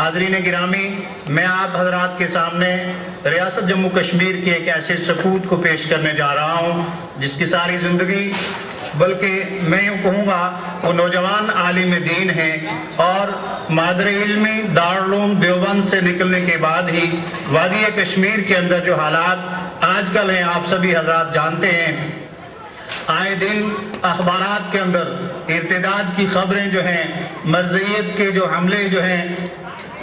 حاضرین گرامی، میں آپ حضرات کے سامنے ریاست جموں کشمیر کی ایک ایسے سکوت کو پیش کرنے جا رہا ہوں جس کی ساری زندگی، بلکہ میں یوں کہوں گا وہ نوجوان عالم دین ہیں، اور مادر علمی دارالعلوم دیوبند سے نکلنے کے بعد ہی وادی کشمیر کے اندر جو حالات آج کل ہیں آپ سبھی حضرات جانتے ہیں۔ آئے دن اخبارات کے اندر ارتداد کی خبریں جو ہیں، مرزیت کے جو حملے جو ہیں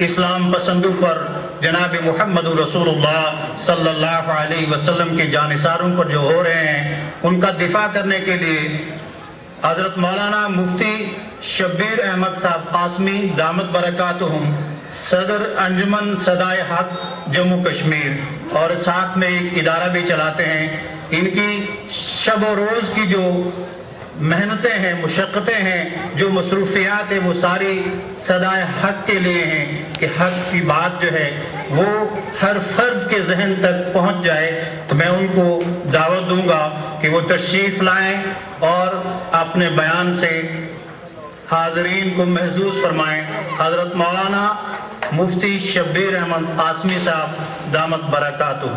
اسلام پسندوں پر، جناب محمد رسول اللہ صلی اللہ علیہ وسلم کے جانثاروں پر جو ہو رہے ہیں، ان کا دفاع کرنے کے لیے حضرت مولانا مفتی شبیر احمد صاحب قاسمی دامت برکاتہم، صدر انجمن صدائے حق جموں کشمیر، اور ساتھ میں ایک ادارہ بھی چلاتے ہیں۔ ان کی شب و روز کی جو محنتیں ہیں، مشقتیں ہیں، جو مصروفیات ہیں، وہ ساری صدائے حق کے لیے ہیں کہ حق کی بات جو ہے وہ ہر فرد کے ذہن تک پہنچ جائے۔ تو میں ان کو دعوت دوں گا کہ وہ تشریف لائیں اور اپنے بیان سے حاضرین کو محظوظ فرمائیں۔ حضرت مولانا مفتی شبیر احمد قاسمی صاحب دامت برکاتہ۔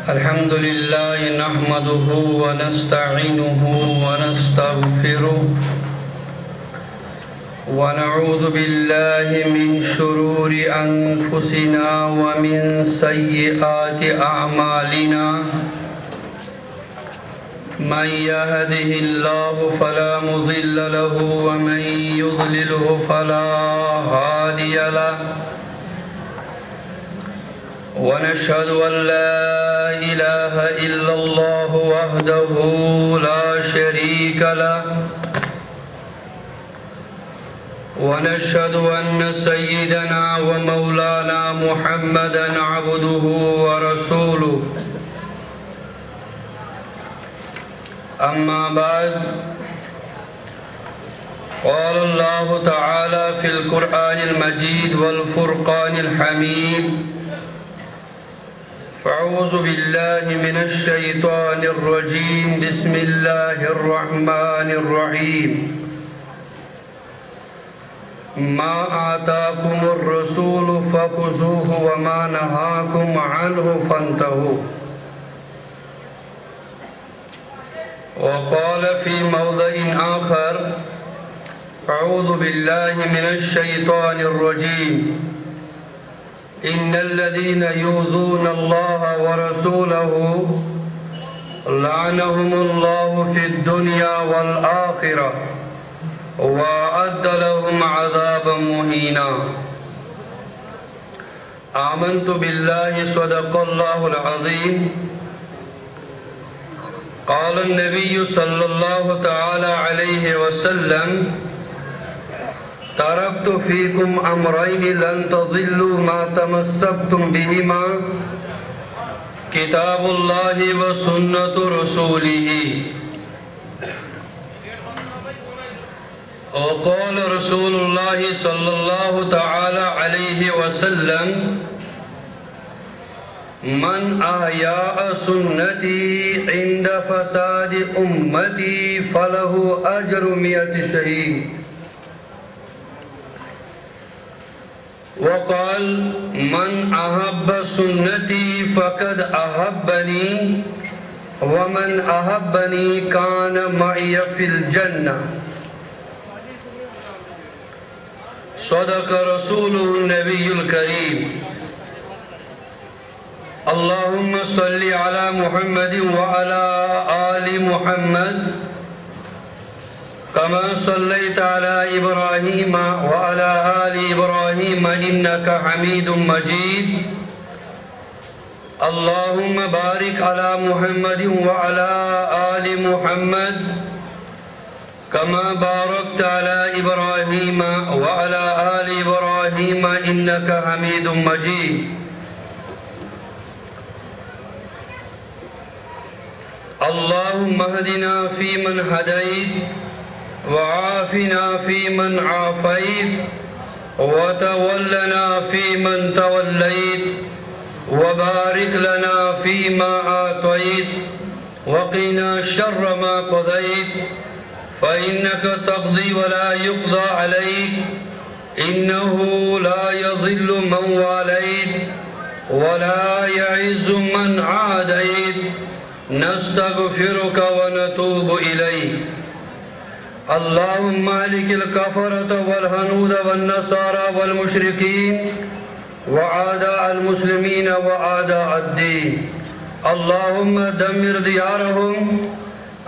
الحمد لله نحمده ونستعينه ونستغفره ونعوذ بالله من شرور أنفسنا ومن سيئات أعمالنا، من يهده الله فلا مضل له ومن يضلله فلا هادي له، ونشهد أن لا إله إلا الله وحده لا شريك له، ونشهد أن سيدنا ومولانا محمدًا عبده ورسوله. أما بعد، قال الله تعالى في القرآن المجيد والفرقان الحميد: فأعوذ بالله من الشيطان الرجيم، بسم الله الرحمن الرحيم. ما آتاكم الرسول فخذوه وما نهاكم عنه فانتهوا. وقال في موضع آخر: أعوذ بالله من الشيطان الرجيم، إن الذين يؤذون الله ورسوله لعنهم الله في الدنيا والآخرة وأعد لهم عذابا مهينا. آمنت بالله صدق الله العظيم. قال النبي صلى الله تعالى عليه وسلم: تركت فيكم أمرين لن تضلوا ما تمسكتم بهما، كتاب الله وسنة رسوله. وقال رسول الله صلى الله تعالى عليه وسلم: من أحيا سنتي عند فساد أمتي فله أجر 100 شهيد. وقال: من أحب سنتي فقد أحبني ومن أحبني كان معي في الجنة. صدق رسوله النبي الكريم. اللهم صل على محمد وعلى آل محمد كما صليت على إبراهيم وعلى آل إبراهيم إنك حميد مجيد. اللهم بارك على محمد وعلى آل محمد كما باركت على إبراهيم وعلى آل إبراهيم إنك حميد مجيد. اللهم اهدنا فيمن هديت وعافنا فيمن عافيت وتولنا فيمن توليت وبارك لنا فيما أعطيت وقنا شر ما قضيت فإنك تقضي ولا يقضى عليك إنه لا يضل من واليت ولا يعز من عاديت نستغفرك ونتوب إليك اللهم اهلك الكفرة والهنود والنصارى والمشركين وأعداء المسلمين وأعداء الدين اللهم دمر ديارهم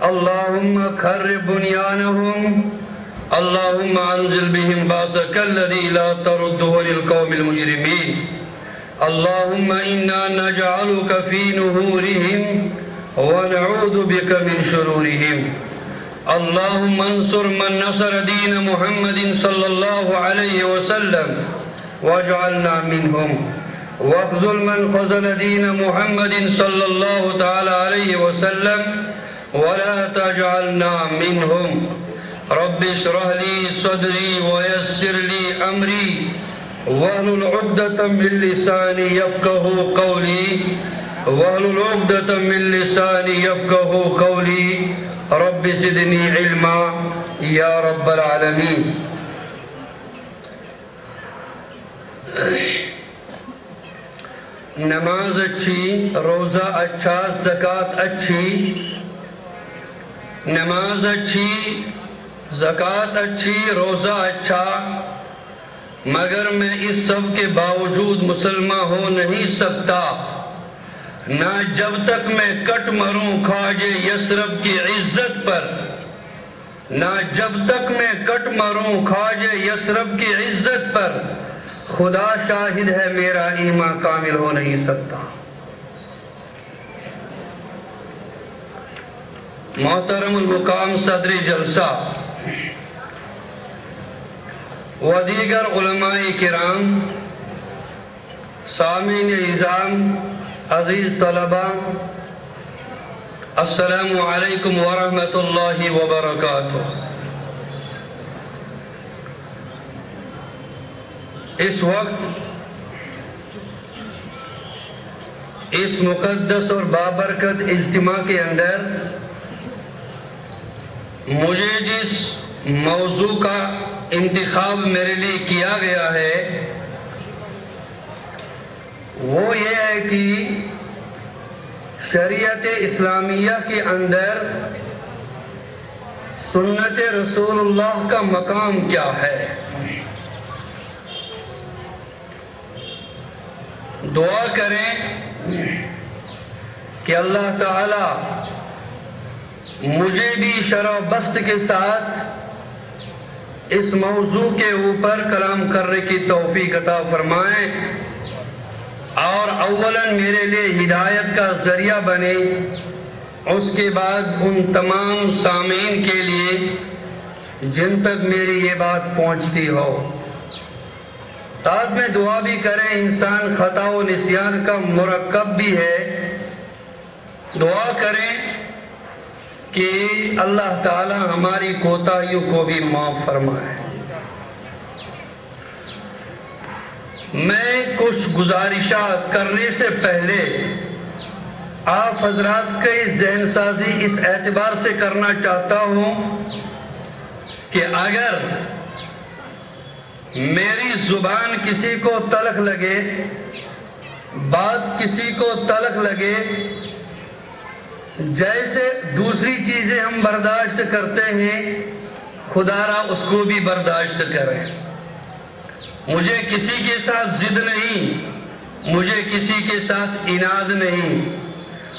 اللهم خرب بنيانهم اللهم انزل بهم باسك الذي لا ترده للقوم المجرمين اللهم إنا نجعلك في نهورهم ونعوذ بك من شرورهم اللهم انصر من نصر دين محمد صلى الله عليه وسلم واجعلنا منهم واخذل من خذل دين محمد صلى الله تعالى عليه وسلم ولا تجعلنا منهم رب اشرح لي صدري ويسر لي أمري واحلل عقدة من لساني يفقهوا قولي واحلل عقدة من لساني يفقهوا قولي رب زدني علما یا رب العالمین. نماز اچھی، روزہ اچھا، زکوٰۃ اچھی، نماز اچھی، زکوٰۃ اچھی، روزہ اچھا، مگر میں اس سب کے باوجود مسلمان ہو نہیں سکتا نہ جب تک میں کٹ مروں خواجہ یثرب کی عزت پر، نہ جب تک میں کٹ مروں خواجہ یثرب کی عزت پر، خدا شاہد ہے میرا ایمان کامل ہو نہیں سکتا. محترم المقام صدر جلسہ و دیگر علماء کرام، سامعین اعظام، عزیز طلبہ، السلام علیکم ورحمۃ اللہ وبرکاتہ. اس وقت اس مقدس اور بابرکت اجتماع کے اندر مجھے جس موضوع کا انتخاب میرے لیے کیا گیا ہے وہ یہ ہے کہ شریعت اسلامیہ کے اندر سنت رسول اللہ کا مقام کیا ہے. دعا کریں کہ اللہ تعالی مجھے بھی شرح بست کے ساتھ اس موضوع کے اوپر کلام کرنے کی توفیق عطا فرمائیں اور اولاً میرے لیے ہدایت کا ذریعہ بنے، اس کے بعد ان تمام سامعین کے لیے جن تک میری یہ بات پہنچتی ہو. ساتھ میں دعا بھی کریں، انسان خطا و نسیان کا مرکب بھی ہے. دعا کریں کہ اللہ تعالی ہماری کوتاہیوں کو بھی معاف فرمائے. میں کچھ گزارشات کرنے سے پہلے آپ حضرات کی ذہن سازی اس اعتبار سے کرنا چاہتا ہوں کہ اگر میری زبان کسی کو تلخ لگے، بات کسی کو تلخ لگے، جیسے دوسری چیزیں ہم برداشت کرتے ہیں، خدا را اس کو بھی برداشت کریں. مجھے کسی کے ساتھ ضد نہیں، مجھے کسی کے ساتھ عناد نہیں.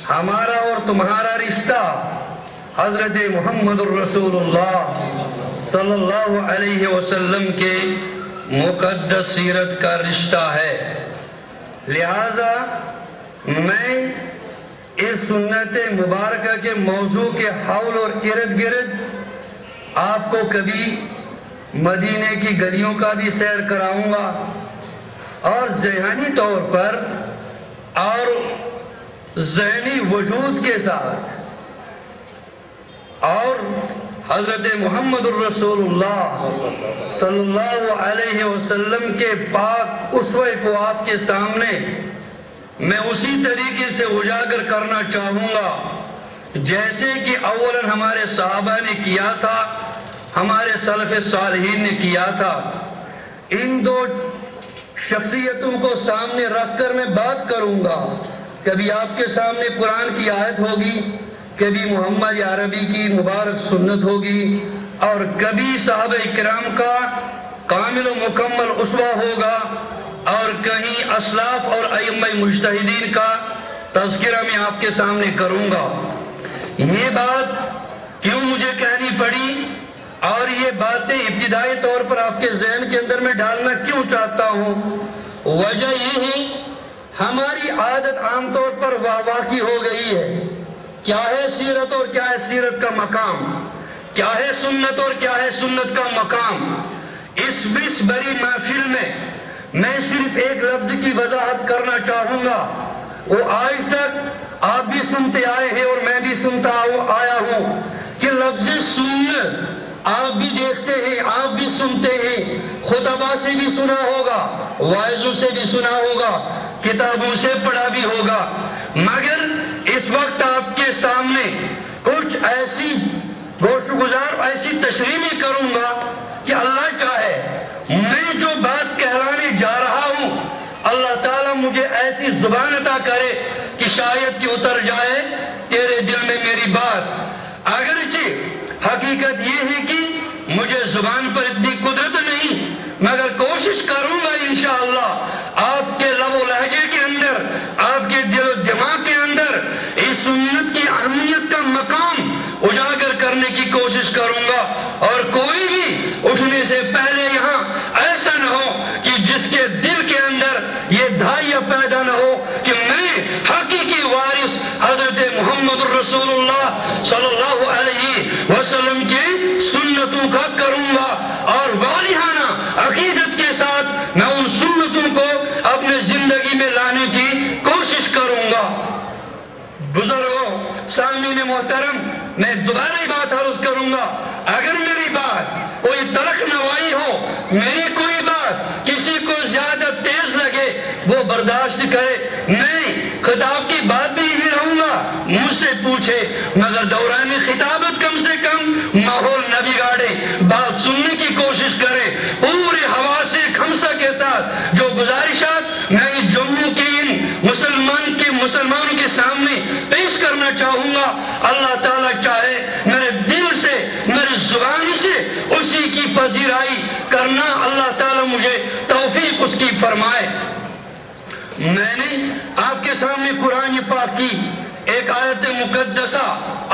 ہمارا اور تمہارا رشتہ حضرت محمد الرسول اللہ صلی اللہ علیہ وسلم کے مقدس سیرت کا رشتہ ہے. لہذا میں اس سنت مبارکہ کے موضوع کے حول اور ارد گرد آپ کو کبھی مدینے کی گلیوں کا بھی سیر کراؤں گا اور ذہنی طور پر اور ذہنی وجود کے ساتھ اور حضرت محمد الرسول اللہ صلی اللہ علیہ وسلم کے پاک اسوہ کو آپ کے سامنے میں اسی طریقے سے اجاگر کرنا چاہوں گا جیسے کہ اولاً ہمارے صحابہ نے کیا تھا، ہمارے سلف صالحین نے کیا تھا۔ ان دو شخصیتوں کو سامنے رکھ کر میں بات کروں گا۔ کبھی آپ کے سامنے قرآن کی آیت ہوگی، کبھی محمد عربی کی مبارک سنت ہوگی، اور کبھی صحابہ کرام کا کامل و مکمل اسوہ ہوگا، اور کہیں اسلاف اور ائمہ مجتہدین کا تذکرہ میں آپ کے سامنے کروں گا۔ یہ بات کیوں مجھے کہنی پڑی اور یہ باتیں ابتدائی طور پر آپ کے ذہن کے اندر میں ڈالنا کیوں چاہتا ہوں؟ وجہ یہ ہے ہماری عادت عام طور پر واہ کی ہو گئی ہے۔ کیا ہے سیرت اور کیا ہے سیرت کا مقام، کیا ہے سنت اور کیا ہے سنت کا مقام۔ اس بڑی محفل میں صرف ایک لفظ کی وضاحت کرنا چاہوں گا۔ وہ آج تک آپ بھی سنتے آئے ہیں اور میں بھی سنتا آیا ہوں کہ لفظ سنت آپ بھی دیکھتے ہیں، آپ بھی سنتے ہیں، خطبہ سے بھی سنا ہوگا، واعظوں سے بھی سنا ہوگا، کتابوں سے پڑھا بھی ہوگا، مگر اس وقت آپ کے سامنے کچھ ایسی گوش گزار ایسی تشریح میں کروں گا کہ اللہ چاہے میں جو بات کہلانے جا رہا ہوں اللہ تعالیٰ مجھے ایسی زبان عطا کرے کہ شاید کہ اتر جائے تیرے دل میں میری بات۔ اگرچہ حقیقت یہ ہے کہ مجھے زبان پر اتنی قدرت نہیں، مگر کوشش کروں گا انشاءاللہ آپ کے لب و لہجے کے اندر، آپ کے دل و دماغ کے اندر اس سنت کی اہمیت کا مقام اجاگر کرنے کی کوشش کروں گا، اور کوئی بھی اٹھنے سے پہلے یہاں ایسا نہ ہو کہ جس کے دل کے اندر یہ دھائیہ پیدا نہ ہو کہ میں حقیقی وارث حضرت محمد الرسول اللہ صلی اللہ علیہ وسلم کی سنتوں کا کروں گا، اور والہانہ عقیدت کے ساتھ میں ان سنتوں کو اپنے زندگی میں لانے کی کوشش کروں گا۔ بزرگوں، سامعین محترم، میں دوبارہ ہی بات عرض کروں گا، اگر میری بات کوئی تلخ نوائی ہو، میری کوئی بات کسی کو زیادہ تیز لگے، وہ برداشت کرے۔ میں خطاب کی بات بھی ہی رہوں گا، مجھ سے پوچھے، مگر دوران خطابت کم سے کم ماحول نہ بگاڑے، بات سننے کی کوشش کرے پورے حواس خمسہ کے ساتھ۔ جو گزارشات میں جموں کے ان مسلمانوں کے سامنے پیش کرنا چاہوں گا، اللہ تعالیٰ چاہے میرے دل سے، میری زبان سے اسی کی پذیرائی کرنا اللہ تعالیٰ مجھے توفیق اس کی فرمائے۔ میں نے آپ کے سامنے قرآن پاک کی ایک آیت مقدسہ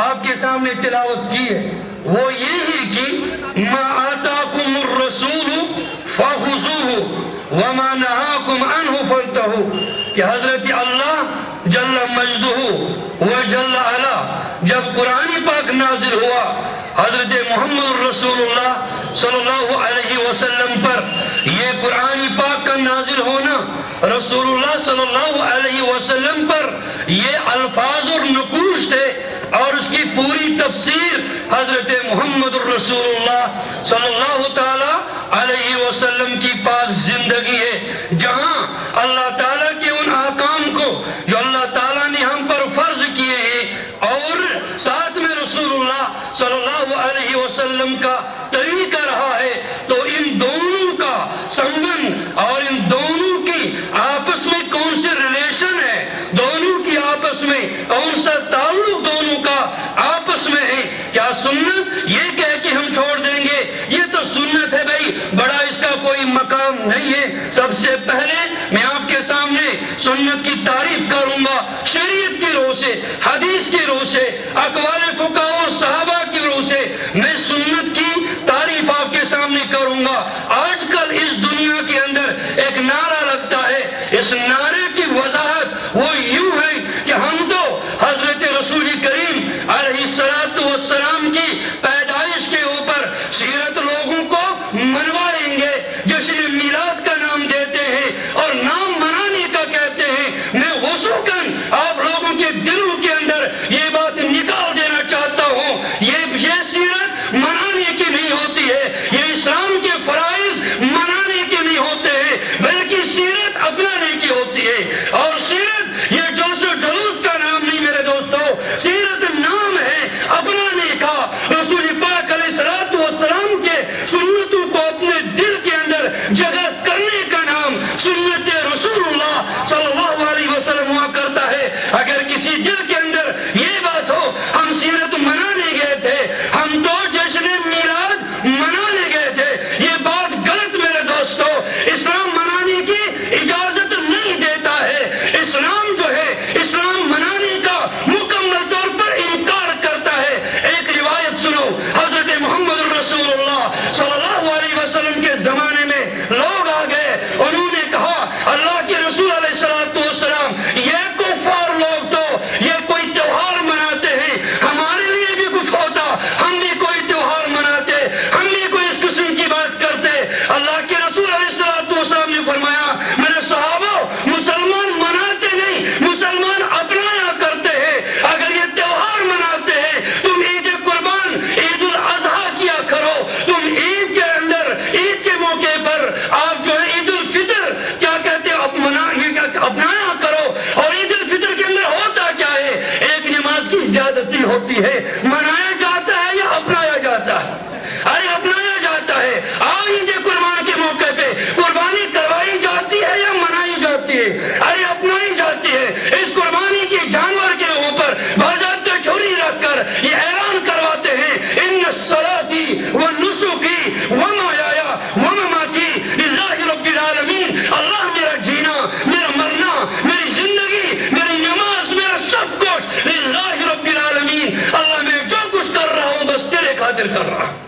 آپ کے سامنے تلاوت کی ہے، وہ یہ ہے کہ مَا آتَاكُمُ الرَّسُولُ فَخُذُوهُ وَمَا نَهَاكُمْ عَنْهُ فَانْتَهُوا، کہ حضرت اللہ جل مجدہ و جل علا جب قرآن پاک نازل ہوا حضرت محمد رسول اللہ صلی اللہ علیہ وسلم پر، یہ قرآن پاک کا نازل ہونا رسول اللہ صلی اللہ علیہ وسلم پر یہ الفاظ اور نقوش تھے، اور اس کی پوری تفسیر حضرت محمد رسول اللہ صلی اللہ تعالی علیہ وسلم کی پاک زندگی ہے، جہاں اللہ تعالیٰ کے ان احکام کو جو اللہ تعالیٰ نے ہم پر فرض کیے ہیں اور ساتھ میں رسول اللہ صلی اللہ علیہ وسلم کا طریقہ رہا ہے، تو ان دونوں کا سمبند اور ان دونوں کی آپس میں کون سے ریلیشن ہے، دونوں کی آپس میں کون سا تعلق دونوں کا آپس میں ہے، کیا سنت یہ کہہ کہ ہم چھوڑ دیں گے یہ تو سنت ہے بھائی، بڑا اس کا کوئی مقام نہیں ہے۔ سب سے پہلے میں آپ کے سامنے سنت کی تعریف کروں گا شریعت کی روح سے، حدیث کی روح سے، اقوال فقہاء اور صحابہ کی روح سے میں سنت کی تعریف آپ کے سامنے کروں گا۔ آج کل اس دنیا کے اندر ایک نعرہ لگتا ہے، اس نعرے کی وضاحت وہ یوں ہے کہ ہم تو حضرت رسول کریم علیہ السلام کی پیدائش کے اوپر سیرت لوگوں کو منوائیں گے، جشن میلاد کا نام دیتے ہیں اور نام منانے کا کہتے ہیں۔ میں غصوکن آپ لوگوں کے دلوں کے اندر ہوتی ہے، منایا جاتا ہے یا اپنایا جاتا ہے؟ ارے اپنایا جاتا ہے۔ عید قربان کے موقع پہ قربانی کروائی جاتی ہے یا منائی جاتی ہے؟ ارے اپنائی جاتی ہے۔ اس قربانی کے جانور کے اوپر باضابطہ چھری رکھ کر یہ اعلان کرواتے ہیں، ان صلاتی و نسکی و محیایا و مماتی للہ رب العالمین۔ اللہ میرا جینا، میرا مرنا، میری زندگی، میری نماز، میرا سب کچھ للہ رب العالمین۔ اللہ میں جو کچھ کر رہا ہوں بس تیرے خاطر کر رہا ہوں۔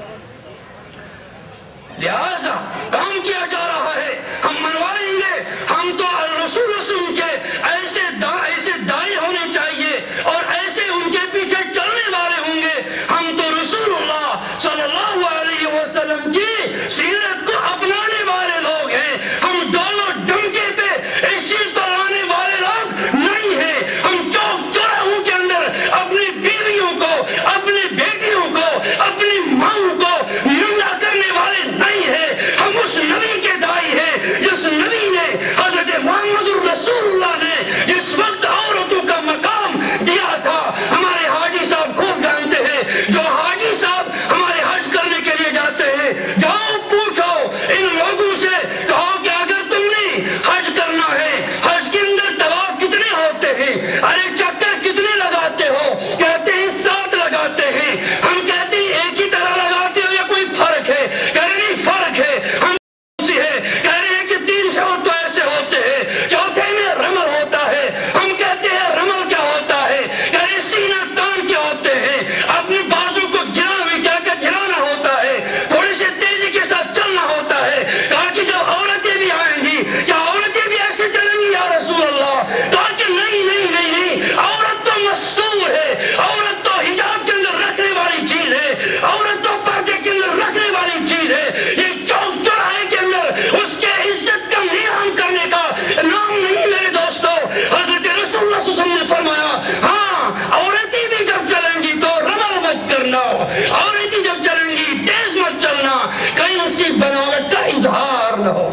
لہذا کام کیا جا رہا ہے، ہم منوائیں گے۔ ہم تو رسول کے ایسے دائی ہونے چاہیے اور ایسے ان کے پیچھے چلنے والے ہوں گے۔ ہم تو رسول اللہ صلی اللہ علیہ وسلم کی سیرت کو اپنانے والے لوگ ہیں۔ ہم ڈول و ڈمکے پہ اس چیز کو لانے والے لوگ نہیں ہیں۔ ہم چوک چوراہوں کے اندر اپنی بیویوں کو، اپنی بیٹیوں کو، اپنی ماؤں کو ننگا کرنے والے نہیں ہیں۔ ہم اس نبی کے دائی ہیں جس نبی نے، حضرت محمد الرسول اللہ نے جس وقت عورتوں کا مقام دیا تھا۔ ہمارے حاجی صاحب خوب جانتے ہیں، جو حاجی صاحب ہمارے حج کرنے کے لیے جاتے ہیں، جاؤ پوچھو ان لوگوں سے، کہو کہ اگر تم نے حج کرنا ہے، حج کے اندر طواف کتنے ہوتے ہیں؟ ارے چکر کتنے لگاتے ہو؟ کہتے ہیں 7 لگاتے ہیں۔ ہم کہتے ہیں ایک ہی طرح لگاتے ہو یا کوئی فرق ہے؟ کہہ رہے نہیں فرق ہے، ہم کہہ رہے ہیں کہ 300 تو ایسے ہوتے ہیں، چوتھے میں رمل ہوتا ہے۔ ہم کہتے ہیں رمل کیا ہوتا ہے؟ کہہ رہے سینہ تان کیا ہوتے ہیں، اپنی بازو کو گرانا ہوتا ہے، تھوڑی سی تیزی کے ساتھ چلنا ہوتا ہے۔ کہا کہ جب عورتیں بھی آئیں گی کیا عورتیں بھی ایسے چلیں گی یا رسول اللہ؟ کہا کہ نہیں نہیں نہیں نہیں، عورت تو مستور ہے، عورت تو حجاب کے اندر رکھنے والی چیز ہے، عورت تو پردے کے اندر رکھنے والی چیز ہے۔ یہ چوک چوراہے کے اندر اس کے عزت کا نیام کرنے کا نام نہیں میرے دوستو۔ حضرت رسول اللہ صلی اللہ علیہ وسلم نے فرمایا، ہاں عورتیں بھی جب چلیں گی تو رمل مت کرنا، عورتیں جب چلیں گی تیز مت چلنا، کہیں اس کی بناوٹ کا اظہار نہ ہو۔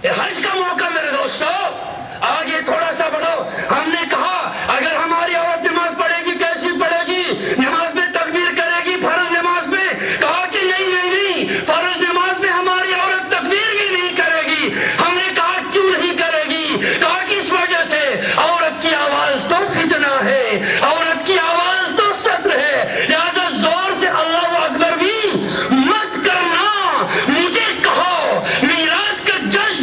یہ حج کا موقع میرے دوستو، آگے تھوڑا سا بڑھو۔ ہم نے کہا اگر ہماری عورت نماز پڑھے گی کیسی پڑھے گی؟ نماز میں تکبیر کرے گی، فرض نماز میں؟ کہا کہ نہیں نہیں نہیں، فرض نماز میں ہماری عورت تکبیر بھی نہیں کرے گی۔ ہم نے کہا کیوں نہیں کرے گی؟ کہا کہ اس وجہ سے عورت کی آواز تو فتنہ ہے، عورت کی آواز تو ستر ہے، لہذا زور سے اللہ اکبر بھی مت کرنا۔ مجھے کہو میلاد کا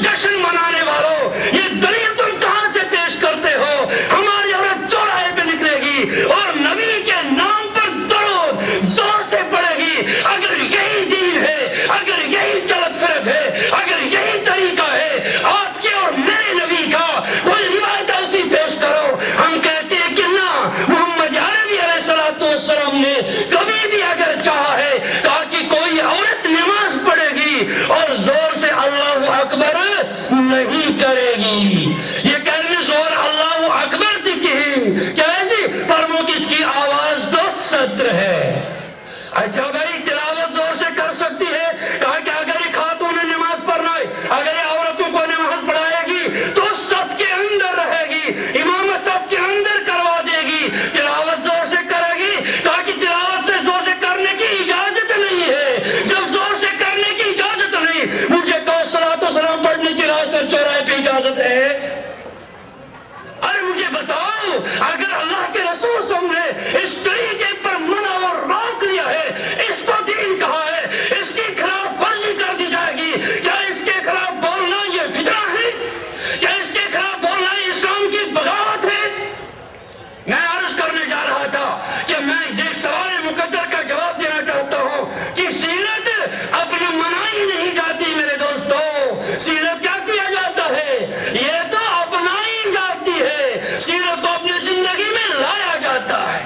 جشن منانے والوں، یہ دلیل تم کہاں سے پیش کرتے ہو؟ ہماری عورت چوراہے پہ نکلے گی اور نبی کے نام پر درود زور سے پڑے گی۔ اگر یہی دین ہے، اگر یہی چلت فرد ہے، اگر یہی طریقہ ہے آپ کے اور میرے نبی کا، کوئی روایت ایسی پیش کرو۔ ہم کہتے ہیں کہ نہ، محمد عربی علیہ السلام نے کبھی بھی اگر چاہا ہے کہا کہ کوئی عورت نماز پڑھے گی اور زور سے اللہ اکبر نہیں کرے گی۔ یہ کلمہ زور اللہ اکبر دکھی کیسی؟ فرمو کہ اس کی آواز تو ستر ہے۔ اچھا بھائی تلاوت زور سے کر سکتی ہے؟ کہا کہ اگر یہ خاتون نماز پڑھنا ہے، اگر یہ عورتوں کو نماز پڑھائے گی تو سب کے اندر رہے گی، امام سب کے اندر کروا دے گی، تلاوت زور سے کرے گی۔ کہا کہ تلاوت سے زور سے کرنے کی اجازت نہیں ہے۔ جب زور سے کرنے کی اجازت نہیں، مجھے کہو صلاۃ و سلام پڑھنے کی راستہ چوراہے پہ اجازت ہے؟ ارے مجھے بتاؤ، اگر اللہ کے رسول صلی اللہ علیہ وسلم نے اس طریقے پر منع اور روک لیا ہے، اس کو دین کہا ہے، اس کی خلاف ورزی کر دی جائے گی، کیا اس کے خلاف بولنا یہ فتنہ ہے؟ کیا اس کے خلاف بولنا اسلام کی بغاوت ہے؟ میں عرض کرنے جا رہا تھا کہ میں ایک سوال مقدر کا جواب دینا چاہتا ہوں کہ سیرت اپنا منائی نہیں جاتی میرے دوستو۔ سیرت کیا کیا جاتا ہے؟ یہ تو اپنائی جاتی ہے، سیرت کو اپنی زندگی میں لایا جاتا ہے۔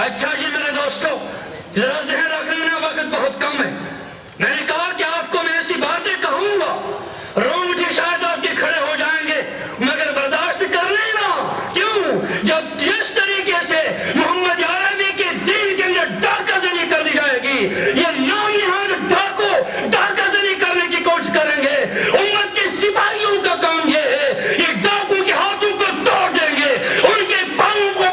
اچھا جی میرے دوستو، ذرا ذہن رکھ لینا، وقت بہت کم ہے۔ میں نے کہا کہ آپ کو میں ایسی باتیں کہوں گا، رونگٹے شاید آپ کے کھڑے ہو جائیں گے، مگر برداشت کر لینا۔ کیوں؟ جب جس طریقے سے محمد عربی کے دین کے اندر ڈاکہ زنی کر دی جائے گی، یہ نام نہاد ڈاکو ڈاکہ زنی کرنے کی کوشش کریں گے، امت کے سپاہیوں کا کام یہ ہے، یہ ڈاکوں کے ہاتھوں کو توڑ دیں گے، ان کے پاؤں کو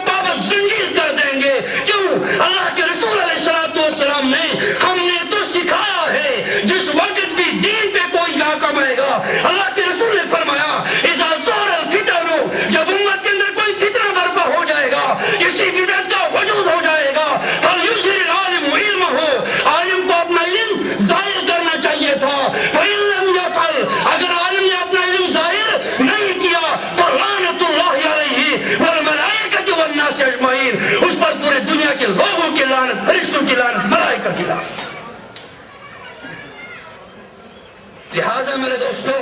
لہٰذا میرے دوستوں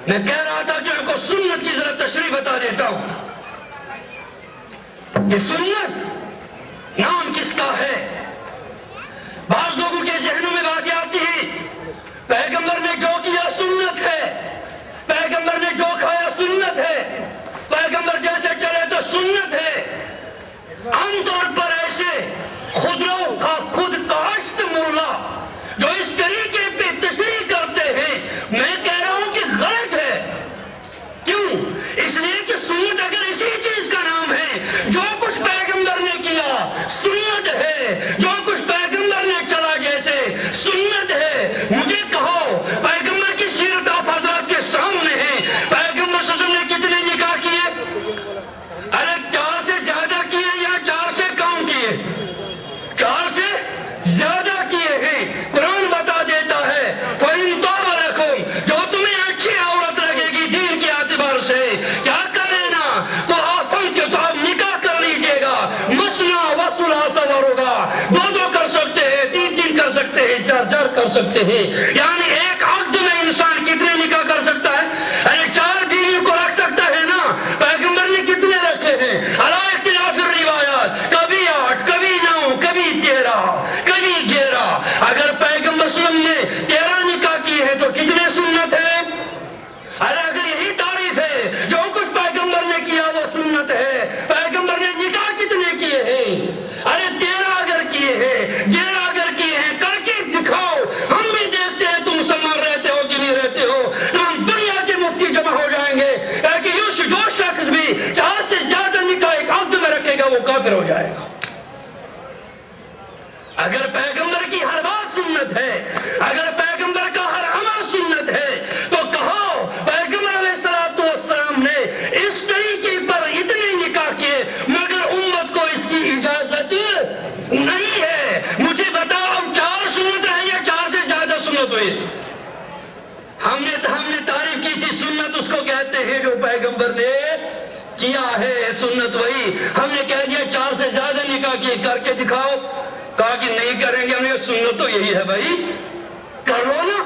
میں کہہ رہا تھا کہ ان کو سنت کی ذرا تشریح بتا دیتا ہوں کہ سنت نام کس کا ہے. بعض لوگوں کے ذہنوں میں بات یہ آتی ہے پیغمبر نے جو کیا سنت ہے, پیغمبر نے جو کھایا سنت ہے, پیغمبر جیسے چلے تو سنت ہے. عام طور پر ایسے خود کاشت مولا جو اس طریقے پہ تشریح کرتے ہیں, میں کہہ رہا ہوں کہ غلط ہے. کیوں؟ اس لیے کہ سنت اگر اسی چیز کا نام ہے جو کچھ پیغمبر نے کیا سنت ہے, جو کچھ پیغمبر نے چلا جیسے سنت ہے. مجھے کہو پیغمبر کی سیرت آپ حضرات کے سامنے ہے, پیغمبر صلی اللہ علیہ وسلم نے کتنے نکاح کیے؟ ارے 4 سے زیادہ کیے یا 4 سے کم کیے؟ 4 سے زیادہ کیے ہیں. قرآن بتا دیتا ہے فَإِن طَابَ لَكُمْ, جو تمہیں اچھی عورت لگے گی دین کے اعتبار سے کیا کر لینا تو آپ نکاح کر لیجئے گا. مثنیٰ وثلاث ہوگا, 2 کر سکتے ہیں, 3 کر سکتے ہیں, 4 کر سکتے ہیں. یعنی ایک عقد میں انسان کتنے نکاح کر سکتا ہے؟ ارے 4 بیوی کو رکھ سکتا ہے نا. پیغمبر نے کتنے رکھے ہیں؟ علی اختلاف الروایات, کبھی 8, کبھی 9, کبھی 13, کبھی 11. اگر پیغمبر صلی اللہ علیہ وسلم نے 13 نکاح کیے ہیں تو کتنے سنت ہے؟ ارے اگر یہی تعریف ہے جو کچھ پیغمبر نے کیا وہ سنت ہے, پیغمبر نے نکاح کتنے کیے ہیں؟ ارے 13 اگر کیے ہیں, 11 اگر کیے ہیں, کر کے دکھاؤ, ہم بھی دیکھتے ہیں تم مسلمان رہتے ہو کہ نہیں رہتے ہو. تمام دنیا کے مفتی جمع ہو جائیں گے کہ جو شخص بھی 4 سے زیادہ نکاح ایک عقد میں رکھے گا وہ کافر ہو جائے گا. اگر پیغمبر کی ہر بات سنت ہے, اگر پیغمبر کا ہر عمل سنت ہے, تو کہو پیغمبر علیہ السلام نے اس طریقے پر اتنے نکاح کیے مگر امت کو اس کی اجازت نہیں ہے. مجھے بتاؤ 4 سنت ہے یا 4 سے زیادہ سنت ہوئی؟ ہم نے تعریف کی تھی سنت اس کو کہتے ہیں جو پیغمبر نے کیا ہے, سنت وہی. ہم نے کہہ دیا 4 سے زیادہ نکاح کیے, کر کے دکھاؤ. کہا کہ نہیں کریں گے. ہم نے سنت تو یہی ہے بھائی, کر لو نا.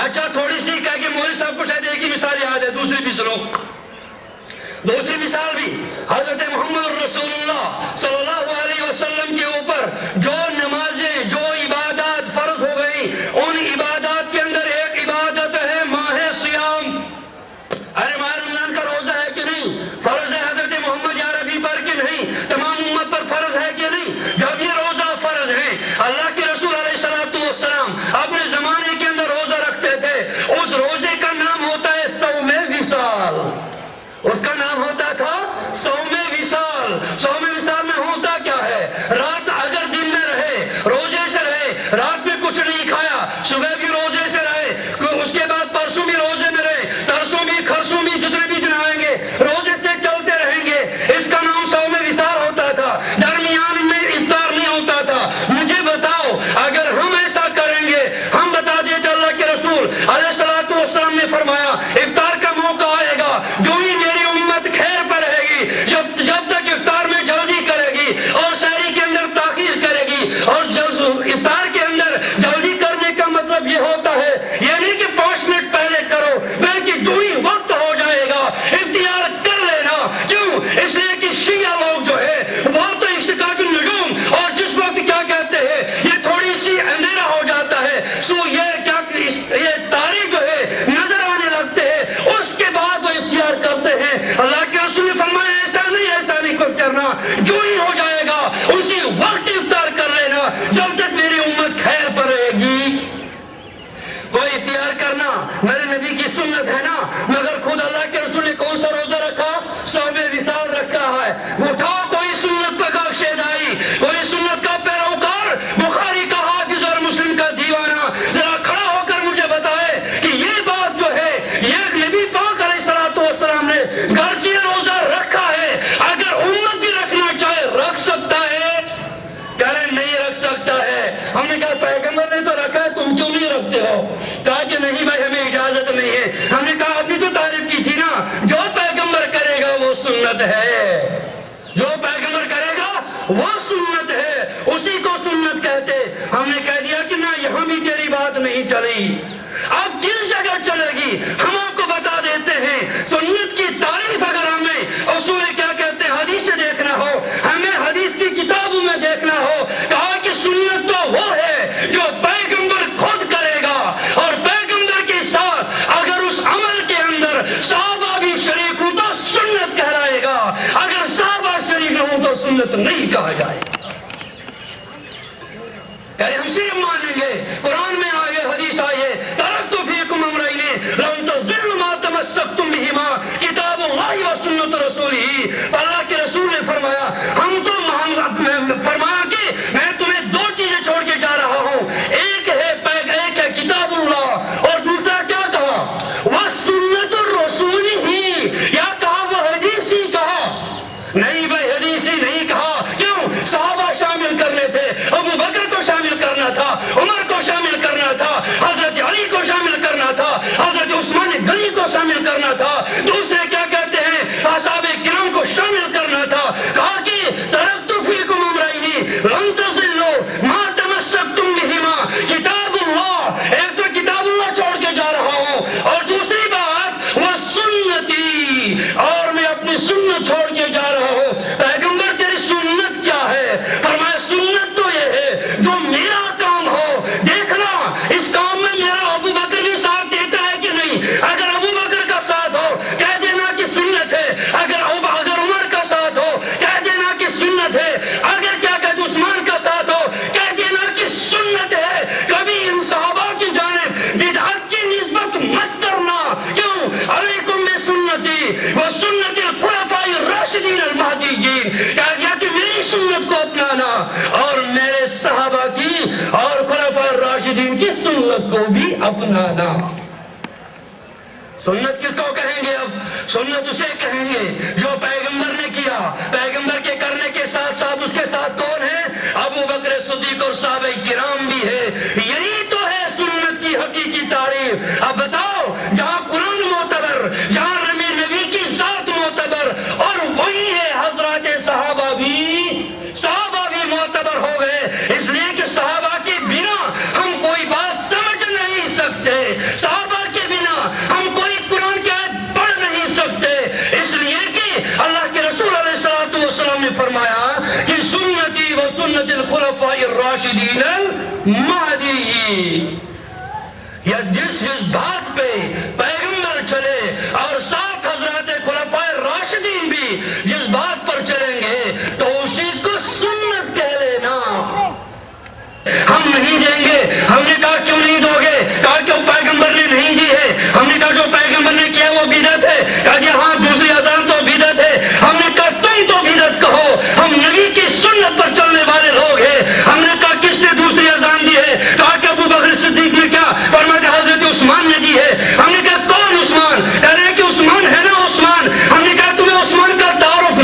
اچھا تھوڑی سی کہا کہ مولوی صاحب کو شاید ایک ہی مثال یاد ہے, دوسری بھی سنو. دوسری مثال بھی حضرت محمد رسول اللہ صلی اللہ علیہ وسلم کے اوپر جو نمازیں, جو عبادات فرض ہو گئی, ان عبادات کے اندر ایک عبادت ہے ماہ سیام. ارے ماہ رمضان کا روزہ ہے کہ نہیں؟ فرض ہے حضرت محمد یا ربی پر کہ نہیں؟ تمام امت پر فرض ہے کہ نہیں؟ جب یہ روزہ فرض ہے, اللہ کے رسول علیہ السلام اپنے زمانے کے اندر روزہ رکھتے تھے. اس روزے کا نام ہوتا ہے صوم وصال. اس کا نام ہوتا تھا صوم وصال. صوم وصال میں ہوتا کیا ہے؟ رات اگر دن میں رہے, روزے سے رہے, رات میں کچھ نہیں کھایا, صبح بھی روزے سے رہے, اس کے بعد پرسوں بھی روزے میں رہے, ترسوں بھی خرسوں بھی جتنے بھی دن آئیں گے روزے سے چلتے رہیں گے. اس کا نام صوم وصال ہوتا تھا. درمیان میں افطار نہیں ہوتا تھا. مجھے بتاؤ اگر ہم ایسا کریں گے, ہم بتا دیتے اللہ کے رسول علیہ السلام نے فرمایا افطار کا موقع آئے گا, جو ہی میری امت خیر پر رہے گی, جب تک افطار میں جلدی کرے گی اور سحری کے اندر تاخیر کرے گی, اور افطار کے اندر جلدی کرنے کا مطلب یہ ہوتا ہے یہ نہیں کہ 5 منٹ پہلے کرو, بلکہ جو ہی وقت ہو جائے گا اختیار کر لینا. کیوں؟ اس لیے کہ شیعہ لوگ جو ہے وہ تو اشتقاق النجوم, اور جس وقت کیا کہتے ہیں یہ تھوڑی سی اندھیرا ہو جاتا ہے, سو یہ تاریخ جو ہے نظر آنے لگتے ہیں, اس کے بعد وہ اختیار کرتے ہیں. اللہ کے رسول نے فرمایا ایسا نہیں کچھ کرنا, جو ہی ہو جائے گا اسی وقت افطار کر لینا جب تک میری امت خیر پر رہے گی. کوئی اختیار کرنا میرے نبی کی سنت ہے نا, مگر خود اللہ کے رسول نے کون سا روزہ رکھا؟ صوم وصال رکھا ہے. اٹھاؤ کوئی سنت پر شیدائی, کوئی سنت کا پیروکار, بخاری کا حافظ اور مسلم کا دیوانہ, ذرا کھڑا ہو کر مجھے بتائے کہ یہ بات جو ہے یہ نبی پاک علیہ السلام نے گرچہ روزہ رکھا ہے, اگر امت بھی رکھنا چاہے رکھ سکتا ہے؟ کہہ رہے نہیں رکھ سکتا ہے. ہم نے کہا پیغمبر نے تو رکھا ہے, تم کیوں نہیں رکھتے ہو؟ کہا کہ نہیں بھائی ہمیں اجازت نہیں ہے. ہم نے کہا اپنی تو تعریف کی تھی نا, جو پیغمبر کرے گا وہ سنت ہے, جو پیغمبر کرے گا وہ سنت ہے, اسی کو سنت کہتے. ہم نے کہہ دیا کہ نہ یہاں بھی تیری بات نہیں چلی. اب کس جگہ چلے گی؟ ہم آپ کو بتا دیتے ہیں سنت کی تعریف اگر ہمیں اصول کیا کہتے ہیں حدیث سے دیکھنا ہو، ہمیں حدیث کی کتابوں میں دیکھنا ہو، کہا کہ سنت تو وہ ہے جو پیغمبر خود کرے گا، اور پیغمبر کے ساتھ اگر اس عمل کے اندر صحابہ بھی شریک ہوں تو سنت کہلائے گا، اگر صحابہ شریک نہ ہوں تو سنت نہیں کہا جائے گا۔ یعنی ہم صرف مانیں گے قرآن میں آئے حدیث آئے ترکت فیکم امرین لن تضلوا ما تمسکتم بہما کتاب اللہ و سنت رسولہ۔ اللہ کے رسول نے فرمایا فرمایا کہ میں تمہیں دو چیزیں چھوڑ کے جا رہا ہوں، ایک ہے کتاب اللہ، اور دوسرا کیا کہا؟ وہ سنت الرسول ہی، یا کہا وہ حدیثی کہا؟ نہیں بھائی حدیثی نہیں کہا، کیوں؟ صحابہ شامل کرنے تھے، ابو بکر کو شامل کرنا تھا، عمر کو شامل کرنا تھا، حضرت علی کو شامل کرنا تھا، حضرت عثمان غنی کو شامل کرنا تھا، دوسرے کیا کہتے ہیں اصحاب کرام کو شامل کرنا تھا۔ کہا کہ ترکت فیکم امرین لن تضلوا ما تمسکتم بہما کتاب اللہ، ایک تو کتاب اللہ چھوڑ کے جا رہا ہوں، اور دوسری بات وہ سنتی، اور میں اپنی سنت چھوڑ کے جا رہا ہوں۔ پیغمبر تیری سنت کیا ہے؟ فرمایا سنت تو یہ ہے جو میرا کام ہو، دیکھنا اس کام میں میرا ابو بکر بھی ساتھ دیتا ہے کہ نہیں، اگر ابو بکر کا ساتھ ہو کہہ دینا کہ سنت ہے، اگر عمر کا ساتھ ہو کہہ دینا کہ سنت ہے، اگر کیا کہتے عثمان کا ساتھ ہو کہہ دینا کہ سنت ہے۔ کبھی ان صحابہ کی جانب بدعت کی نسبت مت کرنا، کیوں؟ علیکم بسنتی و سنت الخلفاء الراشدین المہدیین، کہا گیا کہ میری سنت کو اپنانا اور میرے صحابہ کی اور خلفاء الراشدین کی سنت کو بھی اپنانا۔ سنت کس کو کہیں گے؟ اب سنت اسے کہیں گے جو پیغمبر نے کیا، پیغمبر کے کرنے کے ساتھ ساتھ اس کے ساتھ کون ہے؟ ابو بکر صدیق اور صحابہ کرام بھی ہے۔ یہی تو ہے سنت کی حقیقی تعریف۔ اب بتاؤ جہاں قرآن معتبر، جہاں نبی کی ذات معتبر، اور وہی ہے حضرات صحابہ بھی معتبر ہو گئے، اس لیے کہ صحابہ کے بنا ہم کوئی بات سمجھ نہیں سکتے، صحابہ کے بنا ہم کوئی قرآن کی آیت پڑھ نہیں سکتے، اس لیے کہ اللہ کے رسول علیہ الصلوۃ والسلام نے فرمایا کہ سنتی و سنت الخلفاء الراشدین المہدیین، یا جس بات پہ پیغمبر چلے اور ساتھ حضرات خلفاء راشدین بھی جس بات پر چلیں گے تو اس چیز کو سنت کہہ لینا۔ ہم نہیں دیں گے، ہم نے کہا کیوں نہیں دو گے؟ کہا کہ پیغمبر نے نہیں دی ہے، ہم نے کہا جو پیغمبر نے کیا وہ بدعت ہے، کہا کہ ہاں دوسری اذان تو بدعت ہے، ہم نے کہا تم تو بدعت کہو، ہم نبی کی سنت پر چلنے والے لوگ ہیں۔ ہم نے کہا کس نے دوسری اذان دی ہے؟ کہا کہ ابو بکر صدیق نے کیا؟ فرمایا حضرت عثمان نے دی ہے۔ ہم نے کہا کون عثمان؟ کہہ رہے ہیں کہ عثمان ہے نا عثمان۔ ہم نے کہا تمہیں عثمان کا تعارف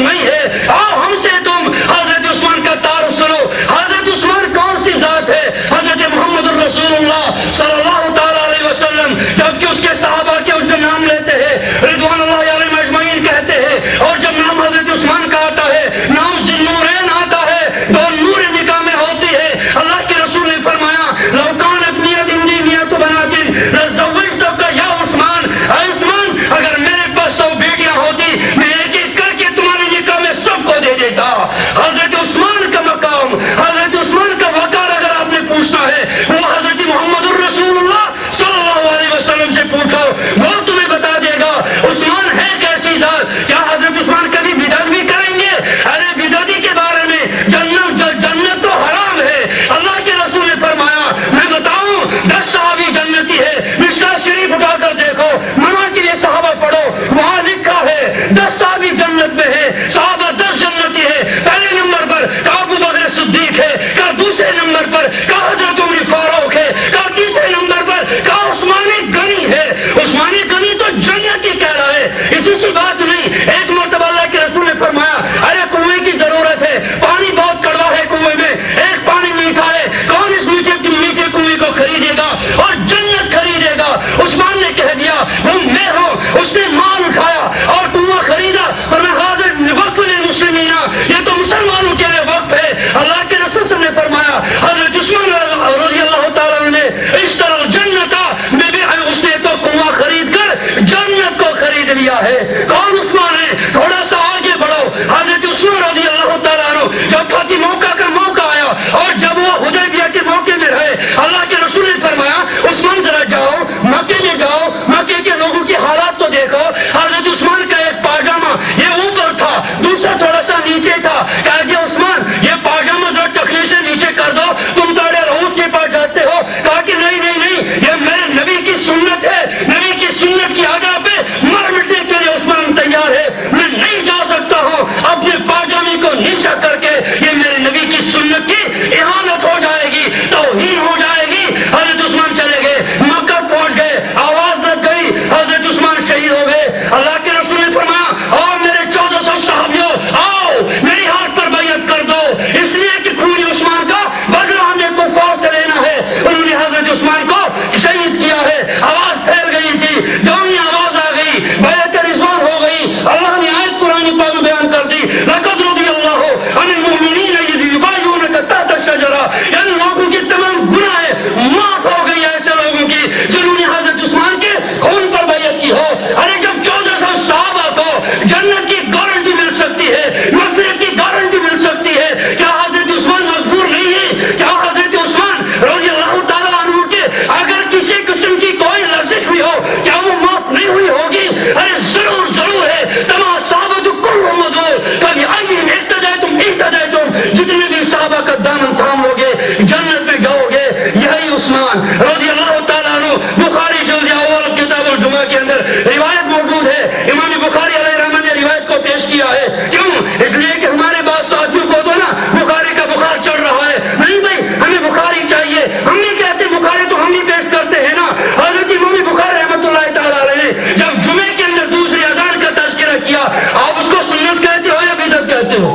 کہا جی عثمان یہ پاجامہ جو ٹخنے سے نیچے کر دو، تم تو روز کے پاس جاتے ہو۔ کہا کہ نہیں نہیں نہیں، یہ میرے نبی کی سنت ہے، نبی کی سنت کی آگاہ پہ مر مٹنے کے لیے عثمان تیار ہے، میں نہیں جا سکتا ہوں اپنے پاجامے کو نیچا کر کے، یہ میرے نبی کی سنت کی اہانت ہو جائے گی، توہین ہو جائے گی۔ حضرت عثمان چلے گئے، مکہ پہنچ گئے، آواز لگ گئی، حضرت عثمان شہید ہو گئے۔ اللہ کے رسول نے فرمایا اور میرے 1400 صحابیوں آؤ میری ہاتھ پر بیعت کر دو، اس لیے کہ خون عثمان کا بدلہ ہمیں کفار سے لینا ہے۔ انہوں نے حضرت عثمان کو شہید کیا ہے۔ آواز پھیل گئی تھی، جامع آواز آ گئی، بیعت رضوان ہو گئی۔ اللہ نے آیت قرآن پاک میں بیان کر دی، لقد رضی اللہ عن المؤمنین اذ یبایعونک تحت الشجرہ، یعنی لوگوں کی تمام گناہیں معاف ہو گئی ایسے لوگوں کی جنہوں نے حضرت عثمان کے خون پر بیعت کی ہو۔ ارے جب 1400 صحابہ کو جنت کی گارنٹی مل سکتی ہے، مغفرت کی گارنٹی مل سکتی ہے، کیا حضرت عثمان مغفور نہیں ہے؟ کیا حضرت عثمان رضی اللہ تعالیٰ عنہ کے اگر کسی قسم کی کوئی لغزش ہوئی ہو کیا وہ معاف نہیں ہوئی ہوگی؟ ارے ضرور ضرور ہے۔ تمام صحابہ جو کلہم مدعو، کبھی ایہم اہتدیتم اہتدیتم، جتنے بھی صحابہ کا دامن تھام لوگے جنت میں جاؤ گے۔ یہی عثمان رضی اللہ تعالیٰ عنہ، بخاری جلد اول کتاب الجمعہ کے اندر روایت موجود ہے، امام بخاری علیہ رحمہ نے روایت کو پیش کیا ہے۔ کیوں؟ اس لیے کہ ہمارے بعض ساتھیوں کو تو نا بخاری کا بخار چڑھ رہا ہے، نہیں بھائی ہمیں بخاری چاہیے، ہم نہیں کہتے بخاری تو ہم نہیں پیش کرتے ہیں نا۔ حضرت امام بخاری رحمۃ اللہ تعالیٰ علیہ نے جب جمعے کے اندر دوسری اذان کا تذکرہ کیا، آپ اس کو سنت کہتے ہو یا بدعت کہتے ہو؟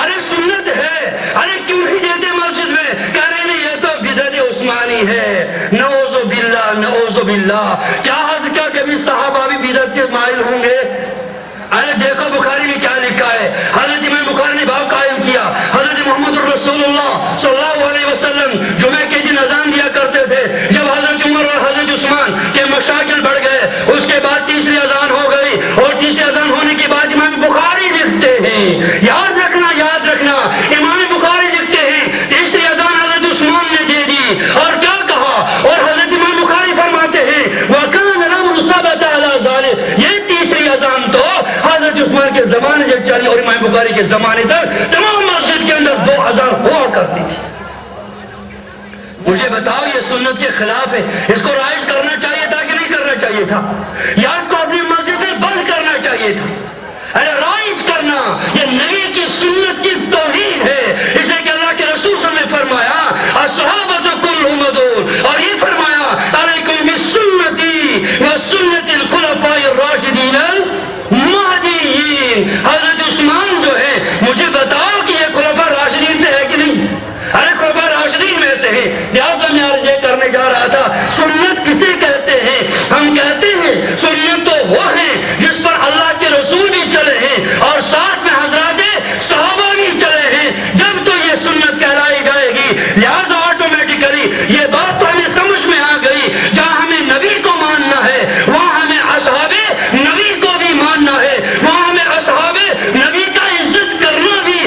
ارے سنت ہے، ارے کیوں نہیں دیتے مسجد میں؟ کہہ رہے نہیں یہ تو بدعت عثمانی ہے، نعوذ باللہ نعوذ باللہ۔ کیا حضرت کیا کبھی صحابہ بھی بدعت کے مائل ہوں گے؟ ارے دیکھو بخاری میں کیا لکھا ہے، حضرت امام بخاری نے باب قائم کیا، حضرت محمد رسول اللہ صلی اللہ علیہ وسلم جمعے کے دن اذان دیا کرتے تھے۔ جب حضرت عمر اور حضرت عثمان کے مشاکل بڑھ گئے، اس کے بعد تیسری اذان ہو گئی، اور تیسری اذان ہونے کے بعد امام بخاری لکھتے ہیں، یاد رکھنا امام بخاری لکھتے ہیں تیسری اذان حضرت عثمان نے دے دی، اور کیا کہا؟ اور حضرت امام بخاری فرماتے ہیں وَكَانَ الْأَمْرُ ثَبَتَ عَلَى ذَلِكَ، یہ تیسری اذان تو حضرت عثمان کے زمانے سے چلی اور امام بخاری کے زمانے تک تمام مسجد کے اندر 2 اذان ہوا کرتی تھی۔ مجھے بتاؤ یہ سنت کے خلاف ہے، اس کو رائج کرنا چاہیے تھا کہ نہیں کرنا چاہیے تھا؟ یا اس کو اپنی مسجد میں بند کرنا چاہیے تھا؟ ارے رائج کرنا یہ نبی کی سنت کی توہین ہے، اس لیے کہ اللہ کے رسول صلی اللہ علیہ وسلم نے فرمایا الصحابۃ کلہم مدعون، اور یہ فرمایا علیکم بسنتی وسنت الخلفاء الراشدین المہدیین۔ حضرت عثمان جو ہے، مجھے بتاؤ کہ یہ خلفاء راشدین سے ہے کہ نہیں؟ ارے خلفاء راشدین میں سے ہے۔ لہٰذا میں عرض یہ کرنے جا رہا تھا، سنت کسے کہتے ہیں؟ ہم کہتے ہیں سنت تو وہ ہے جس پر اللہ کے رسول بھی چلے ہیں اور ساتھ میں حضرات صحابہ بھی چلے ہیں، جب تو یہ سنت کہلائی جائے گی۔ لہٰذا آٹومیٹیکلی یہ بات تو ہمیں سمجھ میں آ گئی، جہاں ہمیں نبی کو ماننا ہے وہاں ہمیں اصحاب نبی کو بھی ماننا ہے، وہاں ہمیں اصحاب نبی کا عزت کرنا بھی۔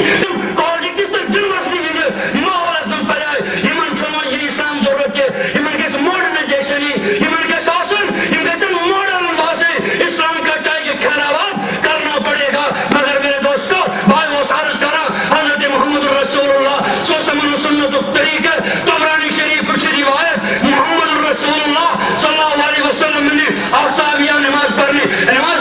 اسلام ضرورت کے ماڈرنائزیشن اسلام کا چاہیے کھیلاوات کرنا پڑے گا۔ مگر میرے دوستو بھائی وسارش کرا حضرت محمد رسول اللہ سوسمن سنت الطریق طبرانی شریف کچھ روایت محمد رسول اللہ صلی اللہ علیہ وسلم نے صحابیہ نماز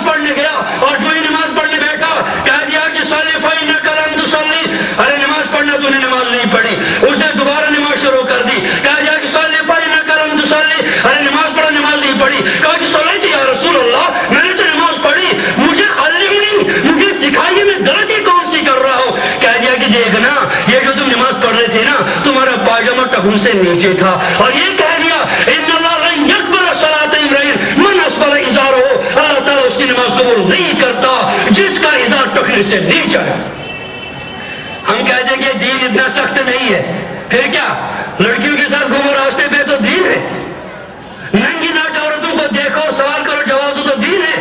پڑھنے گیا، اور جو ہی نماز پڑھنے بیٹھا کہہ دیا کہ صلی فإنک لم تصلی، ارے نماز پڑھنا تو نے نماز نہیں پڑھی۔ اس نے دوبارہ نماز شروع کر دی، کہہ دیا کہ صلی فإنک لم تصلی، ارے نماز پڑھا نماز نہیں پڑھی۔ کہا کہ صلیت یا رسول اللہ، میں نے تو نماز پڑھی، مجھے علمنی، مجھے سکھائیے میں غلطی کون سی کر رہا ہوں۔ کہہ دیا کہ دیکھنا یہ جو تم نماز پڑھ رہے تھے نا، تمہارا پاجامہ ٹخن سے نیچے تھا، اور یہ کہہ دیا ان اللہ لن یقبل صلاۃ امرئ من اسفل ازارہ، اللہ تعالیٰ اس کی نماز قبول نہیں کرتا جس کا ازار ٹخنے سے نیچے ہے۔ ہم کہتے ہیں کہ دین اتنا سخت نہیں ہے، پھر کیا لڑکیوں کے ساتھ گھومو راستے پہ تو دین ہے، ننگی ناچ عورتوں کو دیکھو سوال کرو جواب دو تو دین ہے۔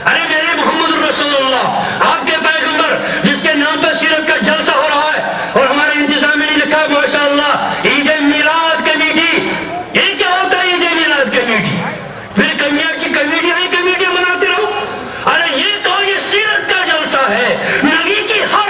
ارے میرے محمد رسول اللہ آپ کے پیغمبر جس کے نام پر سیرت کا جلسہ ہو رہا ہے، اور ہمارے انتظام میں نہیں لکھا ماشاءاللہ عید میلاد کمیٹی، یہ کیا ہوتا ہے عید میلاد کمیٹی؟ پھر کمیاں کی کمیٹیاں بناتے رہو۔ ارے یہ تو یہ سیرت کا جلسہ ہے، نبی کی ہر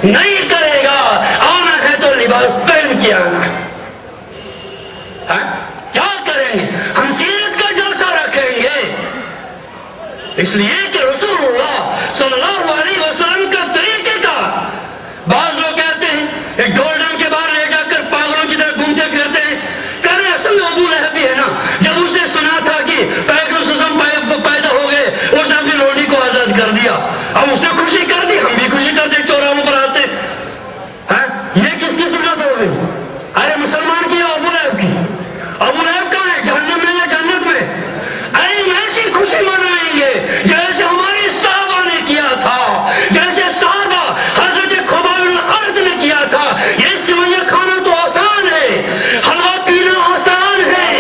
نہیں کرے گا، آنا ہے تو لباس پہن کے آنا ہے۔ کیا کریں گے؟ ہم سیرت کا جلسہ رکھیں گے، اس لیے کہ رسول اللہ صلی اللہ علیہ وسلم کا طریقے کا۔ بعض لوگ کہتے ہیں ایک ڈول ڈم کے باہر لے جا کر پاگلوں کی طرح گھومتے پھرتے ہیں، کہہ رہے اصل میں ابو لہب بھی ہے نا، جب اس نے سنا تھا کہ پیدا ہو گئے اس نے اپنی لوڈی کو آزاد کر دیا، اب اس نے خوشی کر دی، ہم بھی خوشی کرتے چوراہوں پر آتے۔ یہ کس کی سنت ہو گئی؟ ارے مسلمان کی یا ابو لہب کی؟ ابو لہب کہاں ہے، جہنم میں یا جنت میں؟ ارے ہم ایسی خوشی منائیں گے جیسے ہمارے صحابہ نے کیا تھا، جیسے صحابہ حضرت خباب بن الارت نے کیا تھا۔ یہ سویاں کھانا تو آسان ہے، حلوہ پینا آسان ہے،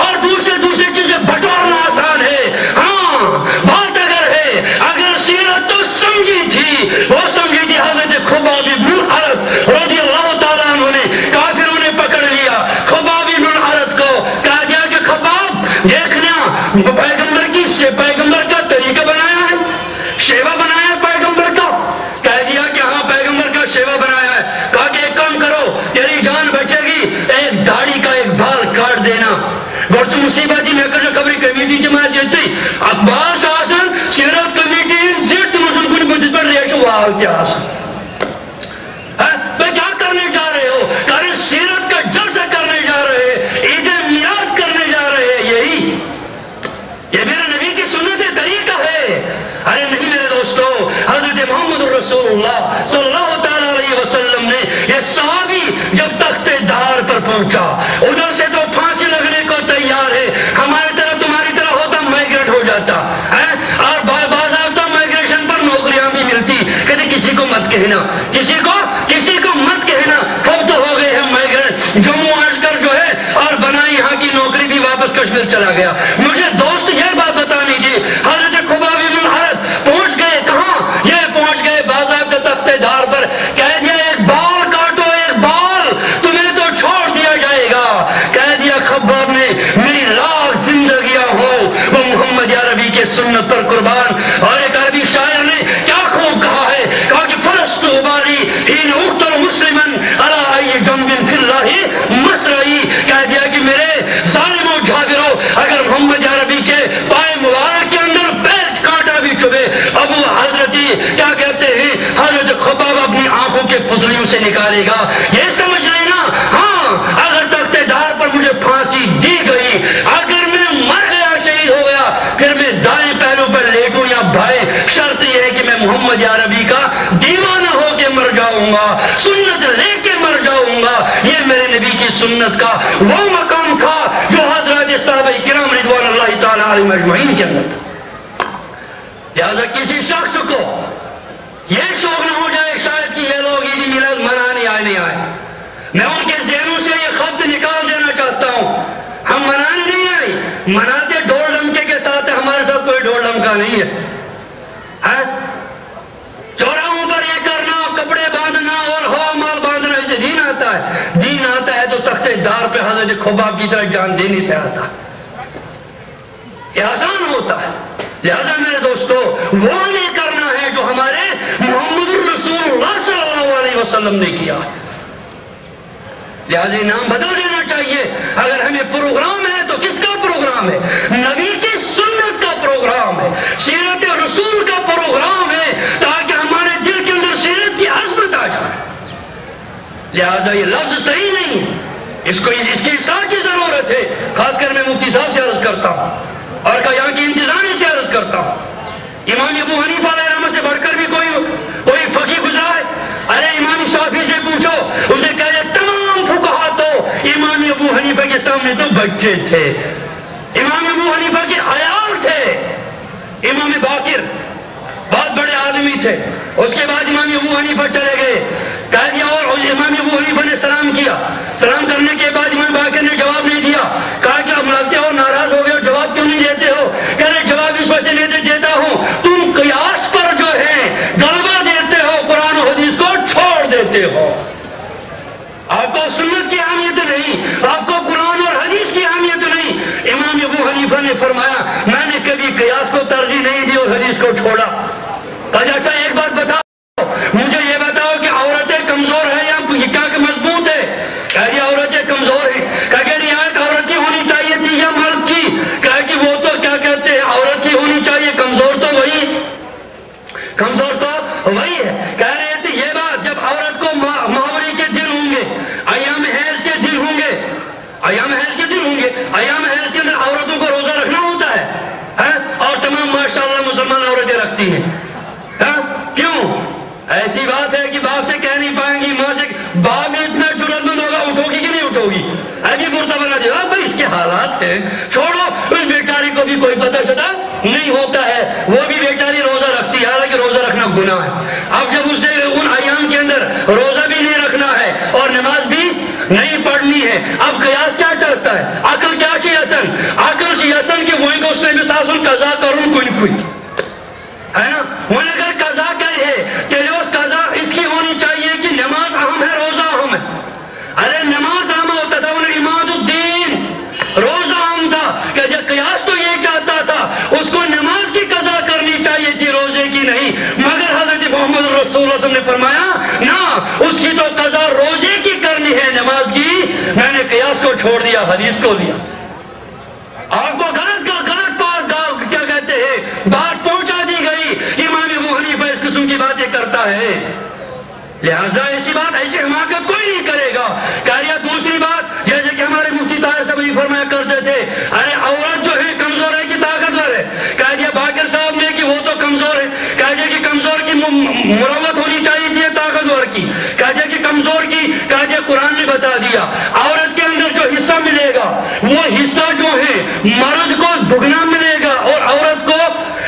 اور دوسری چیزیں بٹورنا آسان ہے۔ ہاں بات اگر ہے، اگر سیرت تو سمجھی تھی، وہ سمجھی تھی حضرت خباب بن الارت رضی اللہ تعالیٰ عنہ نے کافروں نے پکڑ لیا خباب بن الارت کو، کہا دیا کہ خباب دیکھنا پیغمبر کا طریقہ بنایا ہے، شیوا بنایا ہے پیغمبر کا؟ کہہ دیا کہ ہاں پیغمبر کا شیوا بنایا ہے۔ کہا کہ ایک کام کرو، تیری جان بچے گی، ایک داڑھی کا ایک بال کاٹ دینا۔ گرچہ مصیبت میں کر جو خبری کمیٹی جماعت یہ تھی اخبار شاسن سیرت کمیٹی زیرت مجھن کنی بجھت پر ریشو واو کیا آسن کیا کرنے جا رہے ہو؟ کہ سیرت کا جلسہ کرنے جا رہے، عید میلاد کرنے جا رہے، یہی یہ میرے نبی کی سنت طریقہ ہے؟ ارے نہیں میرے دوستو، حضرت محمد رسول اللہ صلی اللہ تعالیٰ علیہ وسلم نے یہ صحابی جب تخت دار پر پہنچا، ادھر سے تو پھانسی لگنے کو تیار ہے، ہماری طرح تمہاری طرح ہوتا مائیگریٹ ہو جاتا ہے، اور باضابطہ مائیگریشن پر نوکریاں بھی ملتی، کہتے کسی کو مت کہنا، کسی کو مت کہنا، کب تو ہو گئے ہیں مائیگریٹ، جموں آج کر جو ہے اور بنائی یہاں کی نوکری بھی واپس کشمیر چلا گیا۔ مجھے دوست یہ بات بتانی تھی، حضرت خباب بن الارت پہنچ گئے کہاں؟ یہ پہنچ گئے باضابطہ تخت دار پر، کہہ دیا ایک بال کاٹو، ایک بال، تمہیں تو چھوڑ دیا جائے گا۔ کہہ دیا خباب نے میری لاکھ زندگیاں ہو وہ محمد عربی کے سنت پر قربان۔ اور ایک عربی شاعر نے کیا خوب کہا ہے، کہا کہ فرست اباری حین اقتل مسلمن علی ای جنب فی اللہ مسرعی۔ کہہ دیا کہ میرے ظالموں جھاگروں، اگر محمد عربی کے پائے مبارک کے اندر پیر کانٹا بھی چبھے، ابو حضرتی کیا کہتے ہیں، حضرت خباب اپنی آنکھوں کے پتلیوں سے نکالے گا۔ یہ سمجھ لینا، ہاں اگر تخت دار پر مجھے پھانسی دی گئی، اگر میں مر گیا، شہید ہو گیا، پھر میں دائیں پہلو پر لیٹوں یا بھائی، شرط یہ ہے کہ میں محمد عربی کا دیوانہ ہو کے مر جاؤں گا، سنت لے کے مر جاؤں گا۔ یہ میرے نبی کی سنت کا وہ مقام تھا جو حضرات صحابہ کرام رضوان اللہ تعالیٰ علیہم اجمعین کے اندر تھا۔ لہذا کسی شخص کو یہ شوق نہ ہو جائے شاید کہ یہ لوگ عید میلاد منانے آئے نہیں آئے، میں ان کے ذہنوں سے یہ خط نکال دینا چاہتا ہوں، ہم منانے نہیں آئے، مناتے ڈول ڈمکے کے ساتھ ہے، ہمارے ساتھ کوئی ڈول ڈمکا نہیں ہے۔ چوراہوں پر یہ کرنا، کپڑے باندھنا اور ہوا مال باندھنا، اسے دین آتا ہے؟ دین آتا ہے تو تخت دار پہ حضرت خباب کی طرح جان دینے سے آتا ہے، یہ آسان ہوتا ہے۔ لہذا میرے دوستو وہ نہیں کرنا ہے جو ہمارے محمد الرسول اللہ صلی اللہ علیہ وسلم نے کیا، لہذا نام بدل دینا چاہیے۔ اگر ہمیں پروگرام ہے تو کس کا پروگرام ہے؟ نبی کی سنت کا پروگرام ہے، سیرت رسول کا پروگرام ہے، تاکہ ہمارے دل کے اندر سیرت کی عظمت آ جائے۔ لہذا یہ لفظ صحیح نہیں، اس کی اصلاح کی ضرورت ہے۔ خاص کر میں مفتی صاحب سے عرض کرتا ہوں اور یہاں کی انتظامیہ سے عرض کرتا ہوں، امام ابو حنیفہ علیہ رحمۃ سے بڑھ کر بھی کوئی فقیہ گزرا ہے؟ ارے امام شافعی سے پوچھو، اس نے کہا تمام فقہا تو امام ابو حنیفہ کے سامنے تو بچے تھے، امام ابو حنیفہ کے عیال تھے، امام باقر بہت بڑے آدمی تھے، اس کے بعد امام ابو حنیفہ چلے گئے، کہہ دیا، اور امام ابو حنیفہ نے سلام کیا، سلام کرنے کے بعد امام باقر نے جواب نہیں دیا، کہا کہ اب لگتے ہو ناراض ہو گئے، جواب کیوں نہیں دیتے ہو؟ کہہ رہے جواب اس وجہ سے دیتا ہوں، تم قیاس پر جو ہے غلبہ دیتے ہو، قرآن و حدیث کو چھوڑ دیتے ہو، آپ کو سنت کی اہمیت نہیں، آپ کو قرآن اور حدیث کی اہمیت نہیں۔ امام ابو حنیفہ نے فرمایا میں نے کبھی قیاس کو ترجیح نہیں دی اور حدیث کو چھوڑا۔ کہا اچھا ایک بات بتاؤ، مجھے یہ بتاؤ کہ ہوگی ابھی مرتبہ بنا دیا بھائی اس کے حالات ہیں چھوڑو اس بیچاری کو بھی کوئی پتہ شدہ نہیں ہوتا ہے وہ بھی بیچاری روزہ رکھتی ہے حالانکہ روزہ رکھنا گناہ ہے اب جب اس نے ان ایام کے اندر روزہ بھی نہیں رکھنا ہے اور نماز بھی نہیں پڑھنی ہے اب قیاس کیا چلتا ہے عقل کیا چاہیے اصل عقل چاہیے اصل کہ وہیں کو اس نے مثال قضا کروں کوئی ہے نا وہ اگر قضا کیا ہے کہ اس قضا اس کی ہونی چاہیے کہ نماز اہم ہے روزہ اہم ہے ارے نماز اہم ہوتا تھا انہیں اماد الدین روزہ اہم تھا کہ جب قیاس تو یہ چاہتا تھا اس کو نماز کی قضا کرنی چاہیے تھی روزے کی نہیں مگر حضرت محمد رسول اللہ صلی اللہ علیہ وسلم نے فرمایا نا اس کی تو قضا روزے کی کرنی ہے نماز کی میں نے قیاس کو چھوڑ دیا حدیث کو لیا آپ کو غلط کیا کہتے ہیں بات پہنچا دی گئی امام ابو حنیفہ اس قسم کی باتیں کرتا ہے لہذا ایسی بات ایسی حماقت کوئی نہیں کرے گا کہہ رہا دوسری بات جیسے کہ ہمارے مفتی طاہر صاحب یہ فرمایا کرتے تھے ارے عورت جو ہے کمزور ہے کہ طاقتور ہے کہہ دیا باقر صاحب نے کہ وہ تو کمزور ہے کہہ دیا کہ کمزور کی مروت ہونی چاہیے تھی طاقتور کی کہہ دیا کہ کمزور کی کہہ دیا قرآن نے بتا دیا عورت کے اندر جو حصہ ملے گا وہ حصہ جو ہے مرد کو دگنا ملے گا اور عورت کو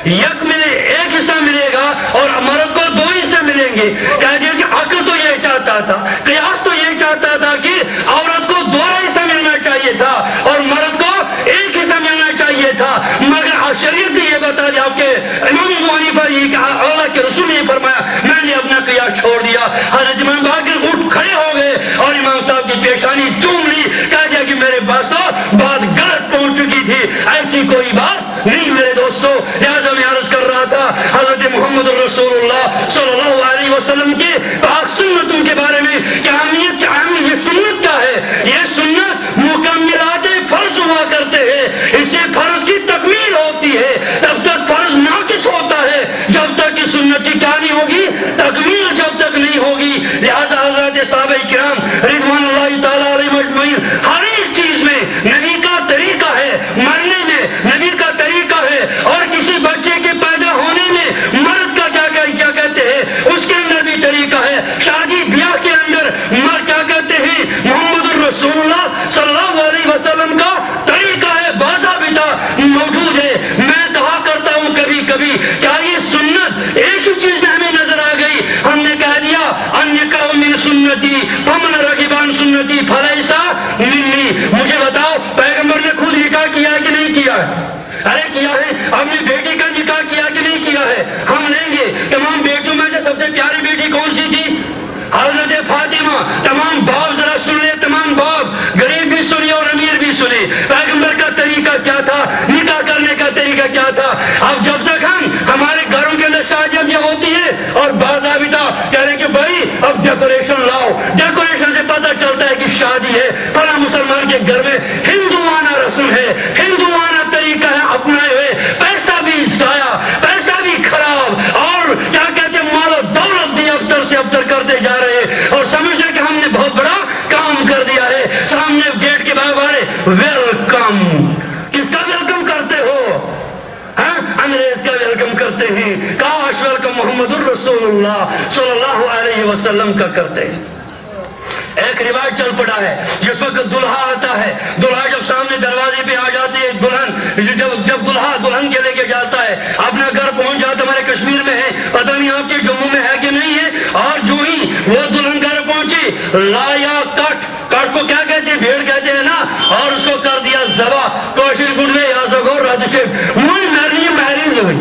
ایک حصہ ملے گا اور مرد کو دو حصے ملیں گے کہہ دیا کہ عقل تو یہ چاہتا تھا قیاس تو یہ چاہتا تھا کہ عورت کو دو حصہ ملنا چاہیے تھا اور مرد کو ایک حصہ ملنا چاہیے تھا مگر شریعت نے یہ بتا دیا کہ امام ابو حنیفہ یہ کہ اللہ کے رسول نے یہ فرمایا میں نے اپنا قیاس چھوڑ دیا حضرت امام باقر اٹھ کھڑے ہو گئے اور امام صاحب کی پیشانی چوم لی کہہ دیا کہ میرے پاس تو بات غلط پہنچ چکی تھی ایسی کوئی بات نہیں میرے دوستو لہذا میں عرض کر رہا تھا حضرت محمد رسول اللہ صلی اللہ علیہ وسلم کے پاک سنتوں کے بارے میں کہ اہمیت یہ سنت کیا ہے یہ سنت مکملات فرض ہوا کرتے ہیں اس سے فرض کی تکمیل ہوتی ہے تب تک فرض ناقص ہوتا ہے جب تک کہ سنت کی کیا نہیں ہوگی تکمیل جب تک نہیں ہوگی لہذا حضرت صحابہ کرام رضوان اللہ تعالی علیہ مجمعین ہر ایک چیز میں نبی کا طریقہ ہے مرنے میں نبی کا طریقہ ہے اور کسی بچے کے پیدا ہونے میں مرد کا کیا کہتے ہیں اس کے اندر بھی طریقہ ہے شادی بیاہ کے اندر مرد کیا کہتے ہیں محمد الرسول اللہ صلی اللہ علیہ وسلم کا طریقہ ہے باضابطہ موجود ہے میں کہا کرتا ہوں کبھی کبھی کیا یہ سنت ایک ہی چیز میں ہمیں نظر آ گئی ہم نے کہہ دیا النکاح من سنتی فمن رغب عن سنتی فلیس منی مجھے بتاؤ پیغمبر نے خود نکاح کیا ہے کہ نہیں کیا ہے ارے کیا ہے اپنی بیٹی کا نکاح کیا کہ نہیں کیا ہے ہم لیں گے تمام بیٹیوں میں سے سب سے پیاری بیٹی کون سی تھی حضرت فاطمہ تمام باپ ذرا سن لے تمام باپ غریب بھی سنی اور امیر بھی سنی پیغمبر کا طریقہ کیا تھا نکاح کرنے کا طریقہ کیا تھا اب جب تک ہمارے گھروں کے اندر شادیاں بھی ہوتی ہے اور باضابطہ کہہ رہے کہ بھائی اب ڈیکوریشن لاؤ ڈیکوریشن سے پتہ چلتا ہے کہ شادی ہے فلاں مسلمان کے گھر میں ہندوانہ رسم ہے ہندوانہ طریقہ ہے اپنائے ہوئے پیسہ بھی ضائع پیسہ بھی خراب اور کیا کہتے ہیں مال و دولت بھی ابتر سے ابتر کرتے جا رہے ہیں اور سمجھتے کہ ہم نے بہت بڑا کام کر دیا ہے سامنے گیٹ کے باہر ویلکم کس کا ویلکم کرتے ہو انگریز کا ویلکم کرتے ہیں کاش ویلکم محمد الرسول اللہ صلی اللہ علیہ وسلم کا کرتے ہیں ایک روایت چل پڑا ہے جس وقت دلہا آتا ہے دلہا جب سامنے دروازے پہ آ جاتی ہے دلہن جب دلہا دلہن کے لے کے جاتا ہے اپنا گھر پہنچ جاتا ہے ہمارے کشمیر میں ہے پتہ نہیں آپ کے جموں میں ہے کہ نہیں ہے اور جو ہی وہ دلہن گھر پہنچی لایا کٹ کو کیا کہتے ہیں بھیڑ کہتے ہیں نا اور اس کو کر دیا ذبح کوشش گڑنے یا سگور رد سے من مرنی محری سے ہوئی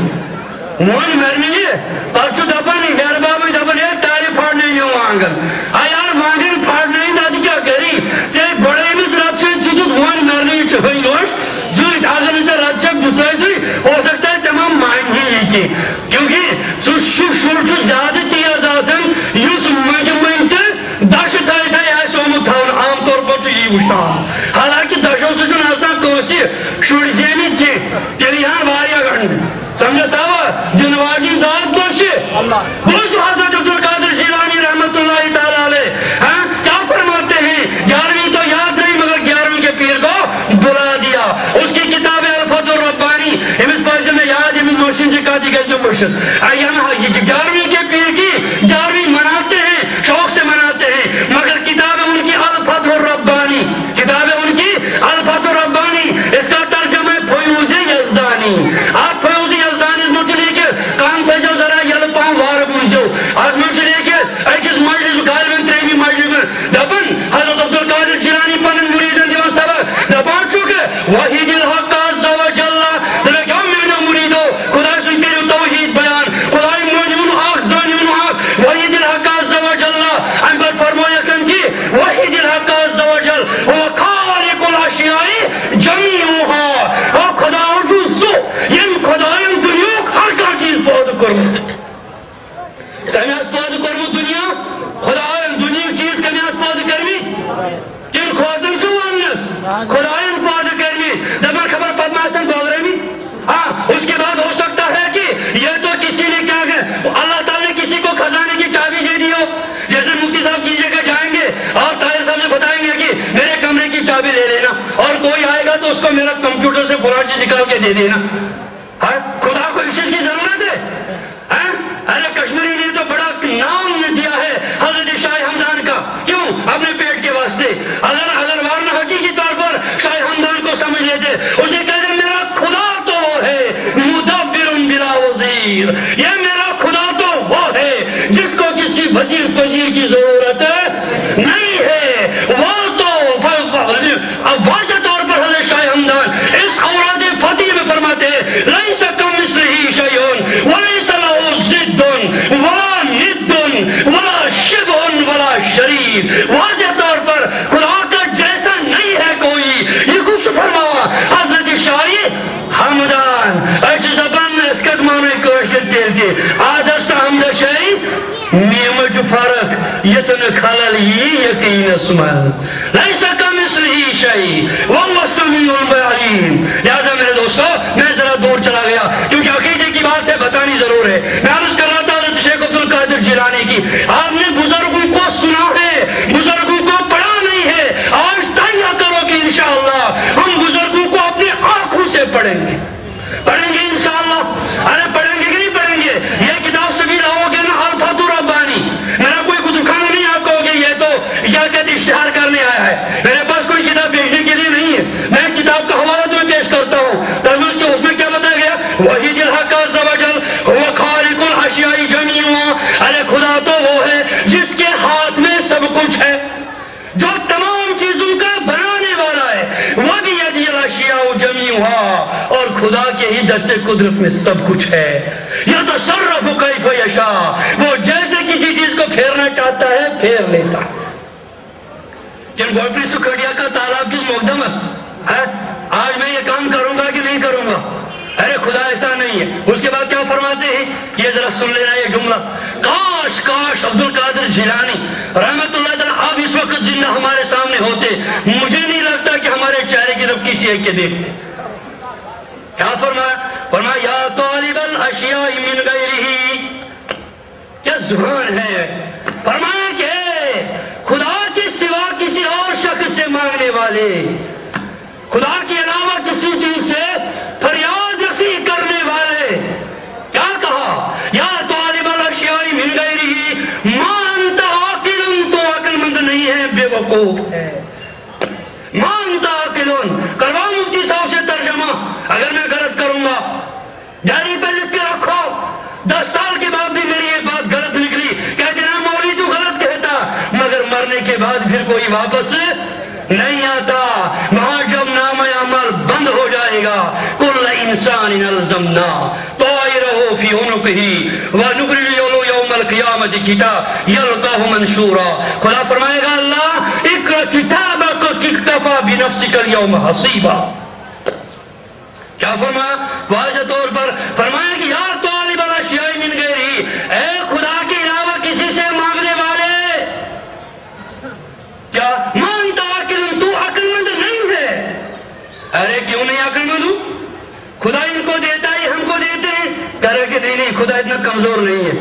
من مرنی ہے پرچو دپنی گھر بابی دپنی ہے تاری پھاڑنے نہیں ہوں آنگن آیار مانگن پھاڑنے نہیں دادی کیا کری سے بڑے مز رد سے تجھت من مرنی چھوئی لوش زوید آگر سے رد سے دوسرائی دوئی ہو سکتا ہے تمام مائن ہی کی کیونکہ شور زیادہ تیز آسن یوس مجمعین تے دش تھائی تھائی ایسے امتحان عام طور پر چھو یہ وشتان حالانکہ دشوں سے جو نازنا کوسی شور زینید کی تلیہان واریا گھڑن سمجھے صاحبہ جنواجی ذات کوشی بوش حضرت عبدالقادر جیلانی رحمت اللہ تعالیٰ علیہ کیا فرماتے ہیں 11ویں تو یاد رہی مگر 11ویں کے پیر کو بلا دیا اس کی کتاب الفتح الربانی امس پاس میں یاد امس نوشین سے کہا دی گئی جو مرشد 11ویں کے پیر کی 11ویں مناتے ہیں شوق سے مناتے ہیں مگر کتاب ان کی الفتح الربانی خداین پاد کرنی دبن خبر پدماسن بولرمی اس کے بعد ہو سکتا ہے کہ یہ تو کسی نے کیا اللہ تعالیٰ نے کسی کو خزانے کی چابی دے دی ہو، جیسے مفتی صاحب کی جگہ جائیں گے اور طاہر صاحب سے بتائیں گے کہ میرے کمرے کی چابی لے لینا، اور کوئی آئے گا تو اس کو میرا کمپیوٹر سے فلاں چیز نکال کے دے دینا. خدا کو اس چیز کی ضرورت ہے؟ ارے کشمیری نے تو بڑا نام دیا ہے حضرت شاہ ہمدان کا، کیوں؟ اپنے پیٹ کے واسطے. اگر ورنہ حقیقی طور پر شاہ ہمدان کو سمجھ لیتے، اس نے کہا میرا خدا تو وہ ہے مدبر بلا وزیر، یہ میرا خدا تو وہ ہے جس کو کسی وزیر پذیر کی ضرورت نہیں ہے. وہ تو واضح طور پر حضرت شاہ ہمدان اس اوراد فتح میں فرماتے ہیں لیس کمثلہ شیء ولیس لہ ضد ولا ند ولا شبہ ولا شریک. واضح طور پر خدا کا جیسا نہیں ہے کوئی. یہ کچھ فرماوا حضرت شاہ ہمدان اچھ زبان اس قدمانوی کوشت دیلتی آدھست حمد شاہی میمج فرق یتن خلل یقین اسمال لیس کمثلہ شیء واللہ السمیع العلیم. لہذا میرے دوستو میں ذرا دور چلا گیا کیونکہ عقیدے کی بات ہے، بتانی ضرور ہے. میں عرض کر رہا تھا حضرت شیخ عبدالقادر جیلانی کی، آپ نے بزرگوں کو سنا ہے، بزرگوں کو پڑھا نہیں ہے. آج تہیہ کرو کہ انشاءاللہ ہم بزرگوں کو اپنے آنکھوں سے پڑھیں گے انشاءاللہ. ارے پڑھیں گے کہ نہیں پڑھیں گے؟ یہ کتاب سبھی لاؤ گے نا الفاتح ربانی، میرا کوئی کتب خانہ نہیں آپ کہو گے یہ تو کیا کہتے اشتہار کرنے آیا ہے. میرے پاس کوئی کتاب بیچنے کے لیے نہیں ہے، میں کتاب کا حوالہ تمہیں پیش کرتا ہوں. اس میں کیا بتایا گیا؟ وحید الحق عز و جل هو خالق الاشیاء جمیعا. ارے خدا تو وہ ہے جس کے ہاتھ میں سب کچھ ہے، جو تمام چیزوں کا بنانے والا ہے. وَبِيَدِهِ الْأَشْيَاءُ جَمِيعُهَا، اور خدا کے ہی دست قدرت میں سب کچھ ہے. يَتَصَرَّفُ كَيْفَ يَشَاءُ، وہ جیسے کسی چیز کو پھیرنا چاہتا ہے پھیر لیتا ہے. جن گوپی سکھڑیا کا تالاب کس مقدمس ہے، آج میں یہ کام کروں گا کہ نہیں کروں گا؟ ارے خدا ایسا نہیں ہے. اس کے بعد کیا فرماتے ہیں؟ یہ ذرا سن لینا یہ جملہ. کاش کاش عبدالقادر جیلانی رحمت اللہ تعالیٰ آپ اس وقت زندہ ہمارے سامنے ہوتے، مجھے نہیں لگتا کہ ہمارے چہرے کی طرف کسی ایک کے دیکھتے. کیا فرمایا؟ فرمایا یا طالب الاشیاء من غیرہ. کیا زبان ہے! فرمایا کہ خدا کے سوا کسی اور شخص سے مانگنے والے، خدا کے علاوہ کسی چیز سے فریاد رسی کرنے والے، کیا کہا؟ یا طالب الاشیاء من غیرہ ما انت عاقل، تو عقل مند نہیں ہے، بے وقوف ہے. ما انت عاقل. کرواؤ مفتی صاحب سے ترجمہ، اگر میں غلط کروں گا ڈائری پہ لکھ کے رکھو. 10 سال کے بعد بھی میری یہ بات غلط نکلی، کہتے ہیں مولوی تو غلط کہتا، مگر مرنے کے بعد پھر کوئی واپس نہیں آتا. وہاں جب نام عمل بند ہو جائے گا، کل انسان الزمنا طائرہ فی عنقہ ونخرج له یوم القیامت کتاب یلقاہ منشورا. خدا فرمائے گا اللہ اقرأ کتابک کفی بنفسک اليوم حسیبا. کیا فرمایا؟ واضح طور پر فرمایا کہ یا طالب الاشیاء من غیرہ، اے خدا کے علاوہ کسی سے مانگنے والے، کیا مانتا عقل، تو عقل مند نہیں ہے. ارے کیوں نہیں عقل مند ہوں؟ خدا ان کو دیتا ہے ہم کو دیتے ہیں. کہہ رہے کہ نہیں خدا اتنا کمزور نہیں ہے،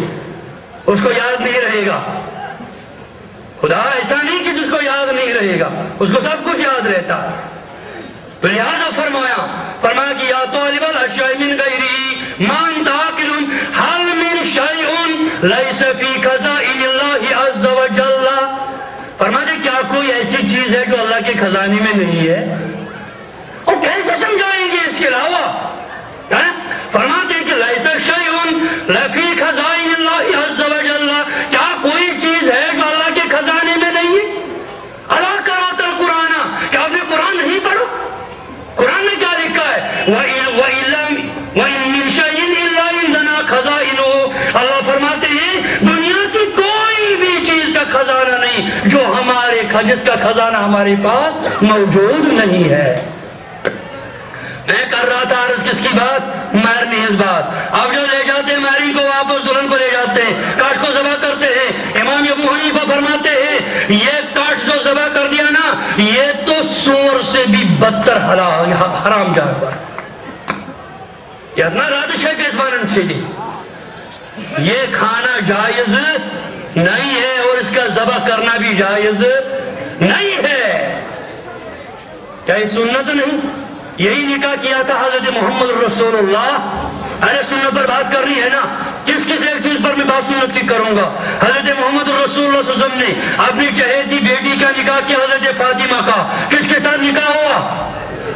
اس کو یاد نہیں رہے گا. خدا ایسا نہیں کہ جس کو یاد نہیں رہے گا، اس کو سب کچھ یاد رہتا. لہذا فرمایا کہ یا طالب الاشیاء من غیرہ ما انت عاقل هل من شیء لیس فی خزائن اللہ عز و جل. فرماتے کیا کوئی ایسی چیز ہے جو اللہ کے خزانے میں نہیں ہے؟ اور کیسے سمجھائیں گے اس کے علاوہ؟ فرماتے کہ لیس شیء فی خزائن اللہ عز و جل، کیا کوئی چیز ہے جو اللہ کے خزانے میں نہیں ہے؟ الا قرأت القرآن، کیا آپ نے قرآن نہیں پڑھا؟ قرآن نے کیا لکھا ہے؟ وَإِن مِّن شَيْءٍ إِلَّا عِندَنَا خَزَائِنُهُ. اللہ فرماتے ہیں دنیا کی کوئی بھی چیز کا خزانہ نہیں جو جس کا خزانہ ہمارے پاس موجود نہیں ہے. میں کر رہا تھا عرض کس کی بات؟ مہر نیز بات. اب جو لے جاتے ہیں مہرین کو واپس دلہن کو لے جاتے ہیں، کاٹ کو ذبح کرتے ہیں. امام ابو حنیفہ فرماتے ہیں یہ کاٹ جو ذبح کر دیا نا، یہ تو سور سے بھی بدتر حرام جانور. یتنا رات چھے پیزوانن چھلی یہ کھانا جائز نہیں ہے اور اس کا ذبح کرنا بھی جائز نہیں ہے. کیا یہ سنت نہیں؟ یہی نکاح کیا تھا حضرت محمد رسول اللہ. ارے سنت پر بات کرنی ہے نا, کس ایک چیز پر میں بات سنت کی کروں گا. حضرت محمد رسول اللہ صلی اللہ علیہ وسلم نے اپنی چہیتی بیٹی کا نکاح کیا حضرت فاطمہ کا. کس کے ساتھ نکاح ہوا؟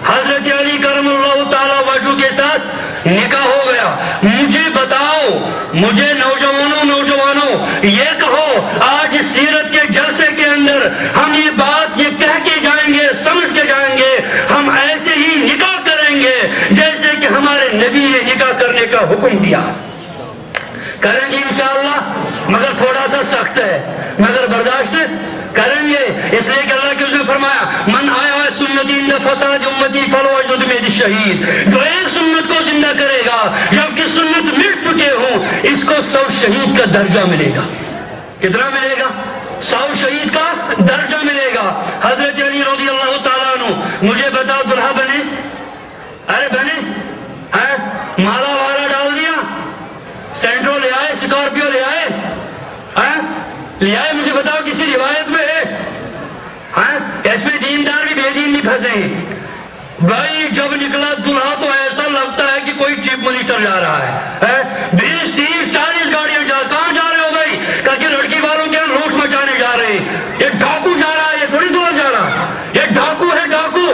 حضرت علی کرم اللہ تعالی وجہ کے ساتھ نکاح ہو گیا. مجھے بتاؤ, مجھے نوجوانوں یہ کہو, آج سیرت کے جلسے کے اندر ہم یہ بات یہ کہہ کے جائیں گے, سمجھ کے جائیں گے, ہم ایسے ہی نکاح کریں گے جیسے کہ ہمارے نبی نے نکاح کرنے کا حکم دیا. کریں گے انشاءاللہ, مگر تھوڑا سا سخت ہے, مگر برداشت کریں گے. اس لیے کہ اللہ کے نے فرمایا من آیا سنتی اند فساد امتی فلو اجد بید شہید. جو ایک سنت کو زندہ کرے گا جبکہ سنت مٹ چکے ہوں, اس کو 100 شہید کا درجہ ملے گا. کتنا ملے گا؟ 100 شہید کا درجہ ملے گا. حضرت علی رضی اللہ تعالیٰ عنہ, مجھے بتاؤ دلہا بنے؟ ارے بنے, مالا والا ڈال دیا, سینٹرو لے آئے, سکارپیو لے آئے, لے آئے, مجھے بتاؤ کسی روایت میں ہے؟ اس میں دیندار بھی بے دین بھی پھنسے ہیں. بھائی جب نکلا دلہا تو ایسا لگتا ہے کہ کوئی چیف منسٹر جا رہا ہے. 20 30 40 گاڑیاں کہاں جا رہے ہو بھائی؟ کہ لڑکی والوں کے لوٹ مچانے جا رہے ہیں. یہ ڈاکو جا رہا ہے, یہ تھوڑی دور جا رہا, یہ ڈاکو ہے ڈاکو.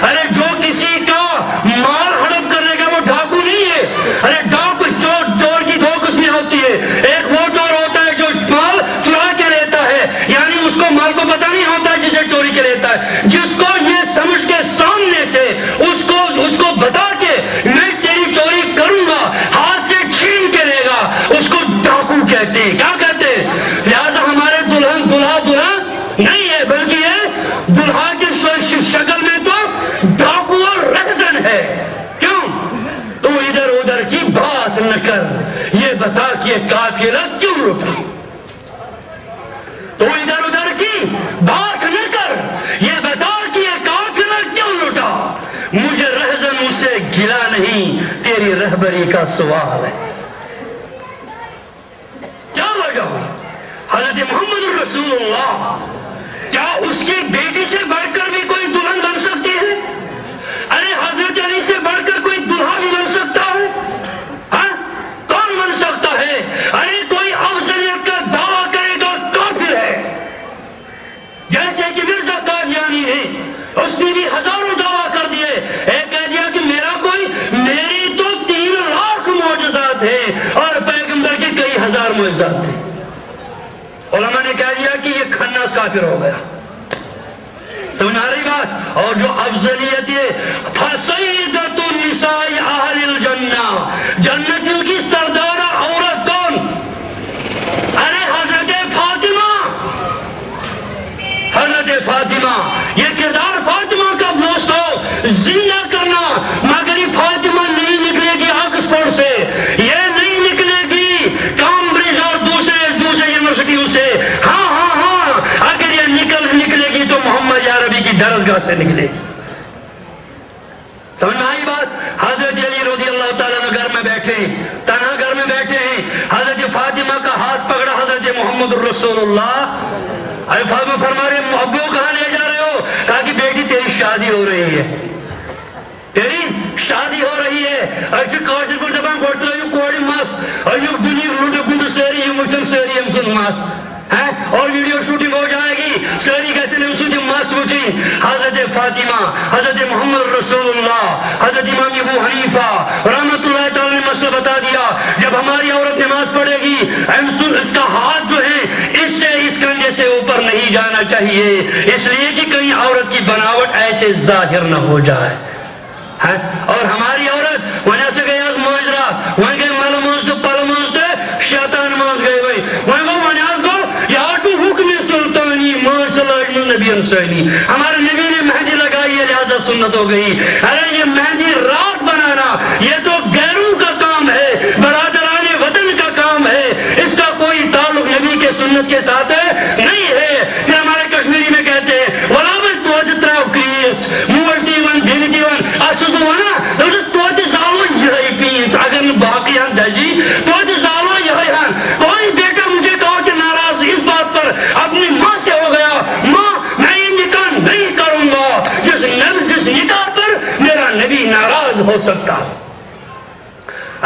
ارے جو کسی کا مال ہڑپ کرنے کا وہ ڈاکو نہیں ہے. ارے ڈاکو چور کی 2 قسمیں ہوتی ہے. ایک وہ چور ہوتا ہے جو مال چرا کے لیتا ہے, یعنی اس کو مال کو پتہ نہیں ہوتا ہے جسے چوری کے لیتا ہے, جس کو یہ سمجھ کے سامنے سے اس کو بتا کے میں تیری چوری کروں گا, ہاتھ سے چھین کے لے گا, اس کو ڈاکو کہتے ہیں. کیا کہتے ہیں؟ لہٰذا ہمارے دلہا نہیں ہے, بلکہ یہ دلہا کی شکل میں تو ڈاکو اور رہزن ہے. کیوں؟ تو ادھر ادھر کی بات نہ کر, یہ بتا کہ یہ قافلہ کیوں رکا. تو ادھر ادھر کی بات نہ کر, یہ بتا کہ یہ قافلہ کیوں لٹا. مجھے رہزنوں سے گلا نہیں, تیری رہبری کا سوال ہے. کیا وجہ؟ حضرت محمد رسول اللہ, کیا اس کی بیٹی سے بڑھ کر بھی کوئی دلہن بن سکتی ہے؟ ارے حضرت علی سے بڑھ کر کوئی دلہا بھی بن سکتا ہے؟ کون بن سکتا ہے؟ ارے کوئی افضلیت کا دعویٰ کرے گا کافر ہے. جیسے کہ مرزا قادیانی ہے, اس نے بھی ہزاروں دعویٰ کر دیے. ایک کہہ دیا کہ میری تو 3 لاکھ معجزات ہیں اور پیغمبر کے کئی ہزار معجزات تھے. علماء نے کہہ دیا کہ یہ خناس کافر ہو گیا. سمجھ آ رہی بات؟ اور جو افضلیت ہے فَسَيِّدَةُ النِّسَاءِ أَهْلِ الْجَنَّةِ, جنتیوں کی سردار عورت کون؟ ارے حضرت فاطمہ. یہ کردار فاطمہ کا دوستو زندہ کرنا, مگر یہ فاطمہ نہیں نکلے گی آکسفورڈ سے, یہ نہیں نکلے گی کامبرج اور دوسرے یونیورسٹیوں سے. ہاں, اگر یہ نکلے گی تو محمد عربی کی درسگاہ سے نکلے گی. سمجھ میں آئی بات؟ حضرت علی رضی اللہ تعالیٰ عنہ گھر میں بیٹھے, تنہا گھر میں بیٹھے ہیں. حضرت فاطمہ کا ہاتھ پکڑا حضرت محمد رسول اللہ. ارے فاطمہ فرما رہے ہیں, ابو کہاں لے جا رہے ہو؟ کہا کہ بیٹی تیری شادی ہو رہی ہے, تیری شادی ہو رہی ہے. اچھا کاشر پر دبان گوڑتا ہے کوڑی ماس, ایوب دنی روڈ گنڈ سیری ہمچن سیری ہمسن ماس, اور ویڈیو شوٹنگ ہو جائے گی, سیری کیسے نہیں اسو دی ماس وچی. حضرت فاطمہ, حضرت محمد رسول اللہ, حضرت امام ابو حنیفہ رحمت اللہ تعالی نے مسئلہ بتا دیا. جب ہماری عورت نماز پڑھے گی, اس کا ہاتھ جو ہے اس سے اس کندھے سے اوپر نہیں جانا چاہیے, اس لیے کہ کہیں عورت کی بناوٹ ایسے ظاہر نہ ہو جائے. اور ہماری عورت وہاں سے گئی از موجرہ, وہاں گئی مل موجد پل موجد شیطان موجد گئی ہوئی, وہاں گو یا جو حکم سلطانی ماشاءاللہ نبی انسانی. ہمارے نبی نے مہندی لگائی ہے لہذا سنت ہو گئی. ارے یہ مہندی رات بنانا یہ تو غیروں کا کام ہے, برادران وطن کا کام ہے, اس کا کوئی تعلق نبی کے سنت کے ساتھ نہیں ہے. پھر ہمارے کشمیری میں کہتے ہیں وَلَا بَتْوَجْ تَرَوْ کِیس موجدی ون ہو سکتا.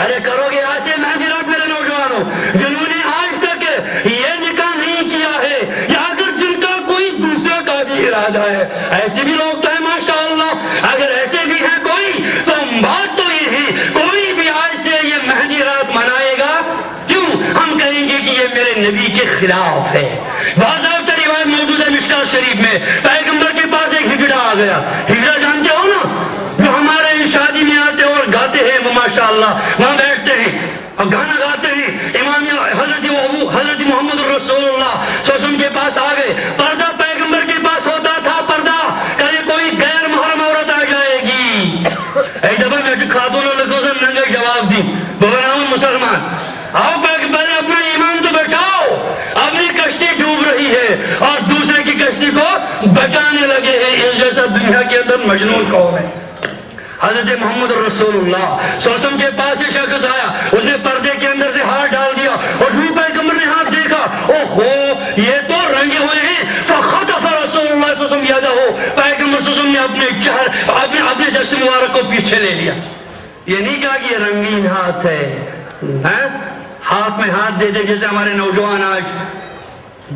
ارے کرو گے ایسے مہندی رات میرے نوجوانوں جنہوں نے آج تک یہ نکاح نہیں کیا ہے یا اگر جن کا کوئی دوسرا کا بھی ارادہ ہے, ایسے بھی لوگ تو ہیں ماشاءاللہ. اگر ایسے بھی ہیں کوئی تو بات تو یہ ہے کوئی بھی آج سے یہ مہندی رات منائے گا, کیوں ہم کہیں گے کہ یہ میرے نبی کے خلاف ہے. باضابطہ روایت موجود ہے مشکات شریف میں, پیغمبر کے پاس ایک ہجڑا آ گیا. ہجڑا جانتے ہو نا, جو ہمارے شادی میں آتے اور گاتے ہیں وہ ماشاءاللہ, وہاں بیٹھتے ہیں اور گانا گاتے ہیں. امام حضرت محمد رسول اللہ صلی اللہ علیہ وسلم کے پاس آ گئے. پردہ پیغمبر کے پاس ہوتا تھا, پردہ کہیں کوئی غیر محرم عورت آ جائے گی. ایک دفعہ میں خاتون لکھوں سے ننگے جواب دی, بناؤں مسلمان آؤ پہلے اپنا ایمان تو بچاؤ. اپنی کشتی ڈوب رہی ہے اور دوسرے کی کشتی کو بچانے لگے ہیں. اس جیسا دنیا کے اندر مجنون کون ہے؟ حضرت محمد رسول اللہ صلی اللہ علیہ وسلم کے پاس ایک شخص آیا, اس نے پردے کے اندر سے ہاتھ ڈال دیا اور جو پیغمبر نے ہاتھ دیکھا, اوہو یہ تو رنگے ہوئے ہیں. فخطف رسول اللہ صلی اللہ علیہ وسلم یدہ, پیغمبر صلی اللہ علیہ وسلم نے اپنے دست مبارک کو پیچھے لے لیا. یہ نہیں کہا کہ یہ رنگین ہاتھ ہے, ہاتھ میں ہاتھ دے دے جیسے ہمارے نوجوان آج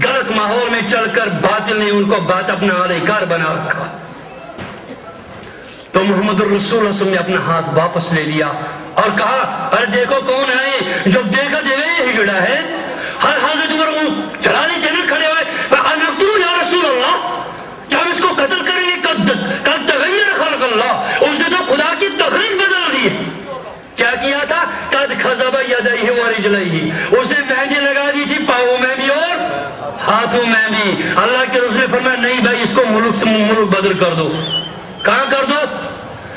غلط ماحول میں چل کر باطل نے ان کو بات اپنا اہلکار بنا رکھا. تو محمد الرسول صلی اللہ علیہ وسلم نے اپنا ہاتھ واپس لے لیا اور کہا, ارے دیکھو کون ہے جو دیکھا دے گا یہ ہجڑا ہے. ہر حضرت عمر کو چلا لی تھے نا کھڑے ہوئے, انقتلوا یا رسول اللہ, کیا ہم اس کو قتل کریں گے؟ قد تغیر خلق اللہ, اس نے تو خدا کی تخلیق بدل دی. کیا کیا تھا؟ قد خضب یدیہ ورجلیہ, اس نے مہندی لگا دی تھی پاؤں میں بھی اور ہاتھوں میں بھی. اللہ کے رسول نے فرمایا نہیں بھائی اس کو ملک سے ملک بدل کر دو. کہاں کر دو؟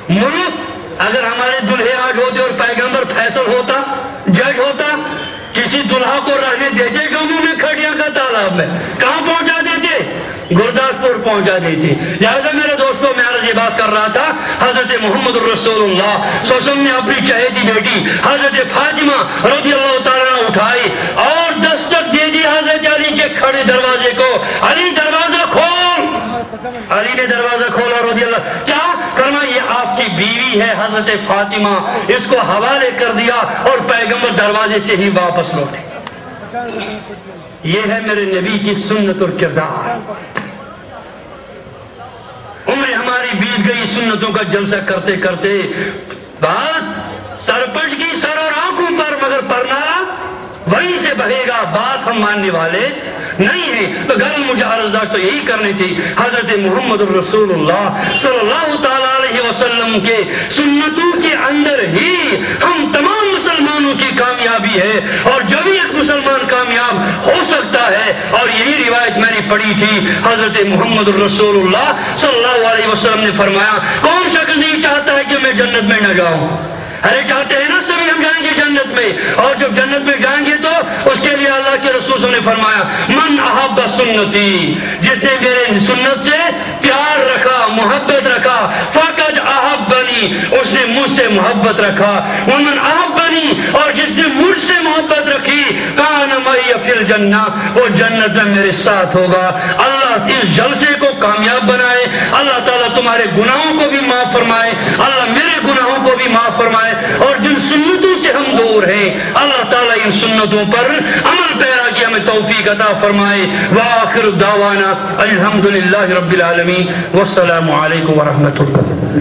ملک. اگر ہمارے دلہے آج ہوتے اور پیغمبر فیصل ہوتا, جج ہوتا, کسی دلہا کو رہنے دیتے جموں میں کھڑیاں کا تالاب میں, کہاں پہنچا دیتے؟ گرداسپور پہنچا دیتے. لہذا میرے دوستوں میں عرض یہ بات کر رہا تھا, حضرت محمد رسول اللہ صلی اللہ علیہ وسلم نے اپنی چہیتی بیٹی حضرت فاطمہ رضی اللہ تعالیٰ عنہ اٹھائی اور دستک دے دی حضرت علی کے کھڑے دروازے کو, علی دروازہ کھول. علی نے دروازہ کھولا رضی اللہ. کیا فرمایا؟ یہ آپ کی بیوی ہے حضرت فاطمہ. اس کو حوالے کر دیا اور پیغمبر دروازے سے ہی واپس لوٹے. یہ ہے میرے نبی کی سنت اور کردار. عمر ہماری بیت گئی سنتوں کا جلسہ کرتے کرتے, بات سرپنچ کی سر اور آنکھوں پر, مگر پرنارا وہیں سے بہے گا. بات ہم ماننے والے نہیں ہیں. تو گھر مجھے عرضداشت تو یہی کرنی تھی, حضرت محمد الرسول اللہ صلی اللہ تعالیٰ علیہ وسلم کے سنتوں کے اندر ہی ہم تمام مسلمانوں کی کامیابی ہے, اور جب ایک مسلمان کامیاب ہو سکتا ہے. اور یہی روایت میں نے پڑھی تھی, حضرت محمد الرسول اللہ صلی اللہ علیہ وسلم نے فرمایا, کون شخص نہیں چاہتا ہے کہ میں جنت میں نہ جاؤں؟ ارے چاہتے ہیں نا سبھی ہم جائیں گے جنت میں, اور جب جنت میں جائیں گے تو اس کے لیے اللہ کے رسول نے فرمایا, من احب سنتی, جس نے میرے سنت سے پیار رکھا, محبت رکھا, فقد احبنی, اس نے مجھ سے محبت رکھا. ومن احبنی, اور جس نے مجھ سے محبت رکھی, کان معی فی الجنہ, وہ جنت میں میرے ساتھ ہوگا. اللہ اس جلسے کو کامیاب بنائے, اللہ تعالیٰ تمہارے گناہوں کو بھی معاف فرمائے, اللہ میرے گناہوں کو بھی معاف فرمائے, اور جن سنتوں سے ہم دور ہیں اللہ تعالیٰ ان سنتوں پر عمل پیرا کی ہمیں توفیق عطا فرمائے. وآخر دعوانا الحمدللہ رب العالمین, والسلام علیکم ورحمۃ اللہ.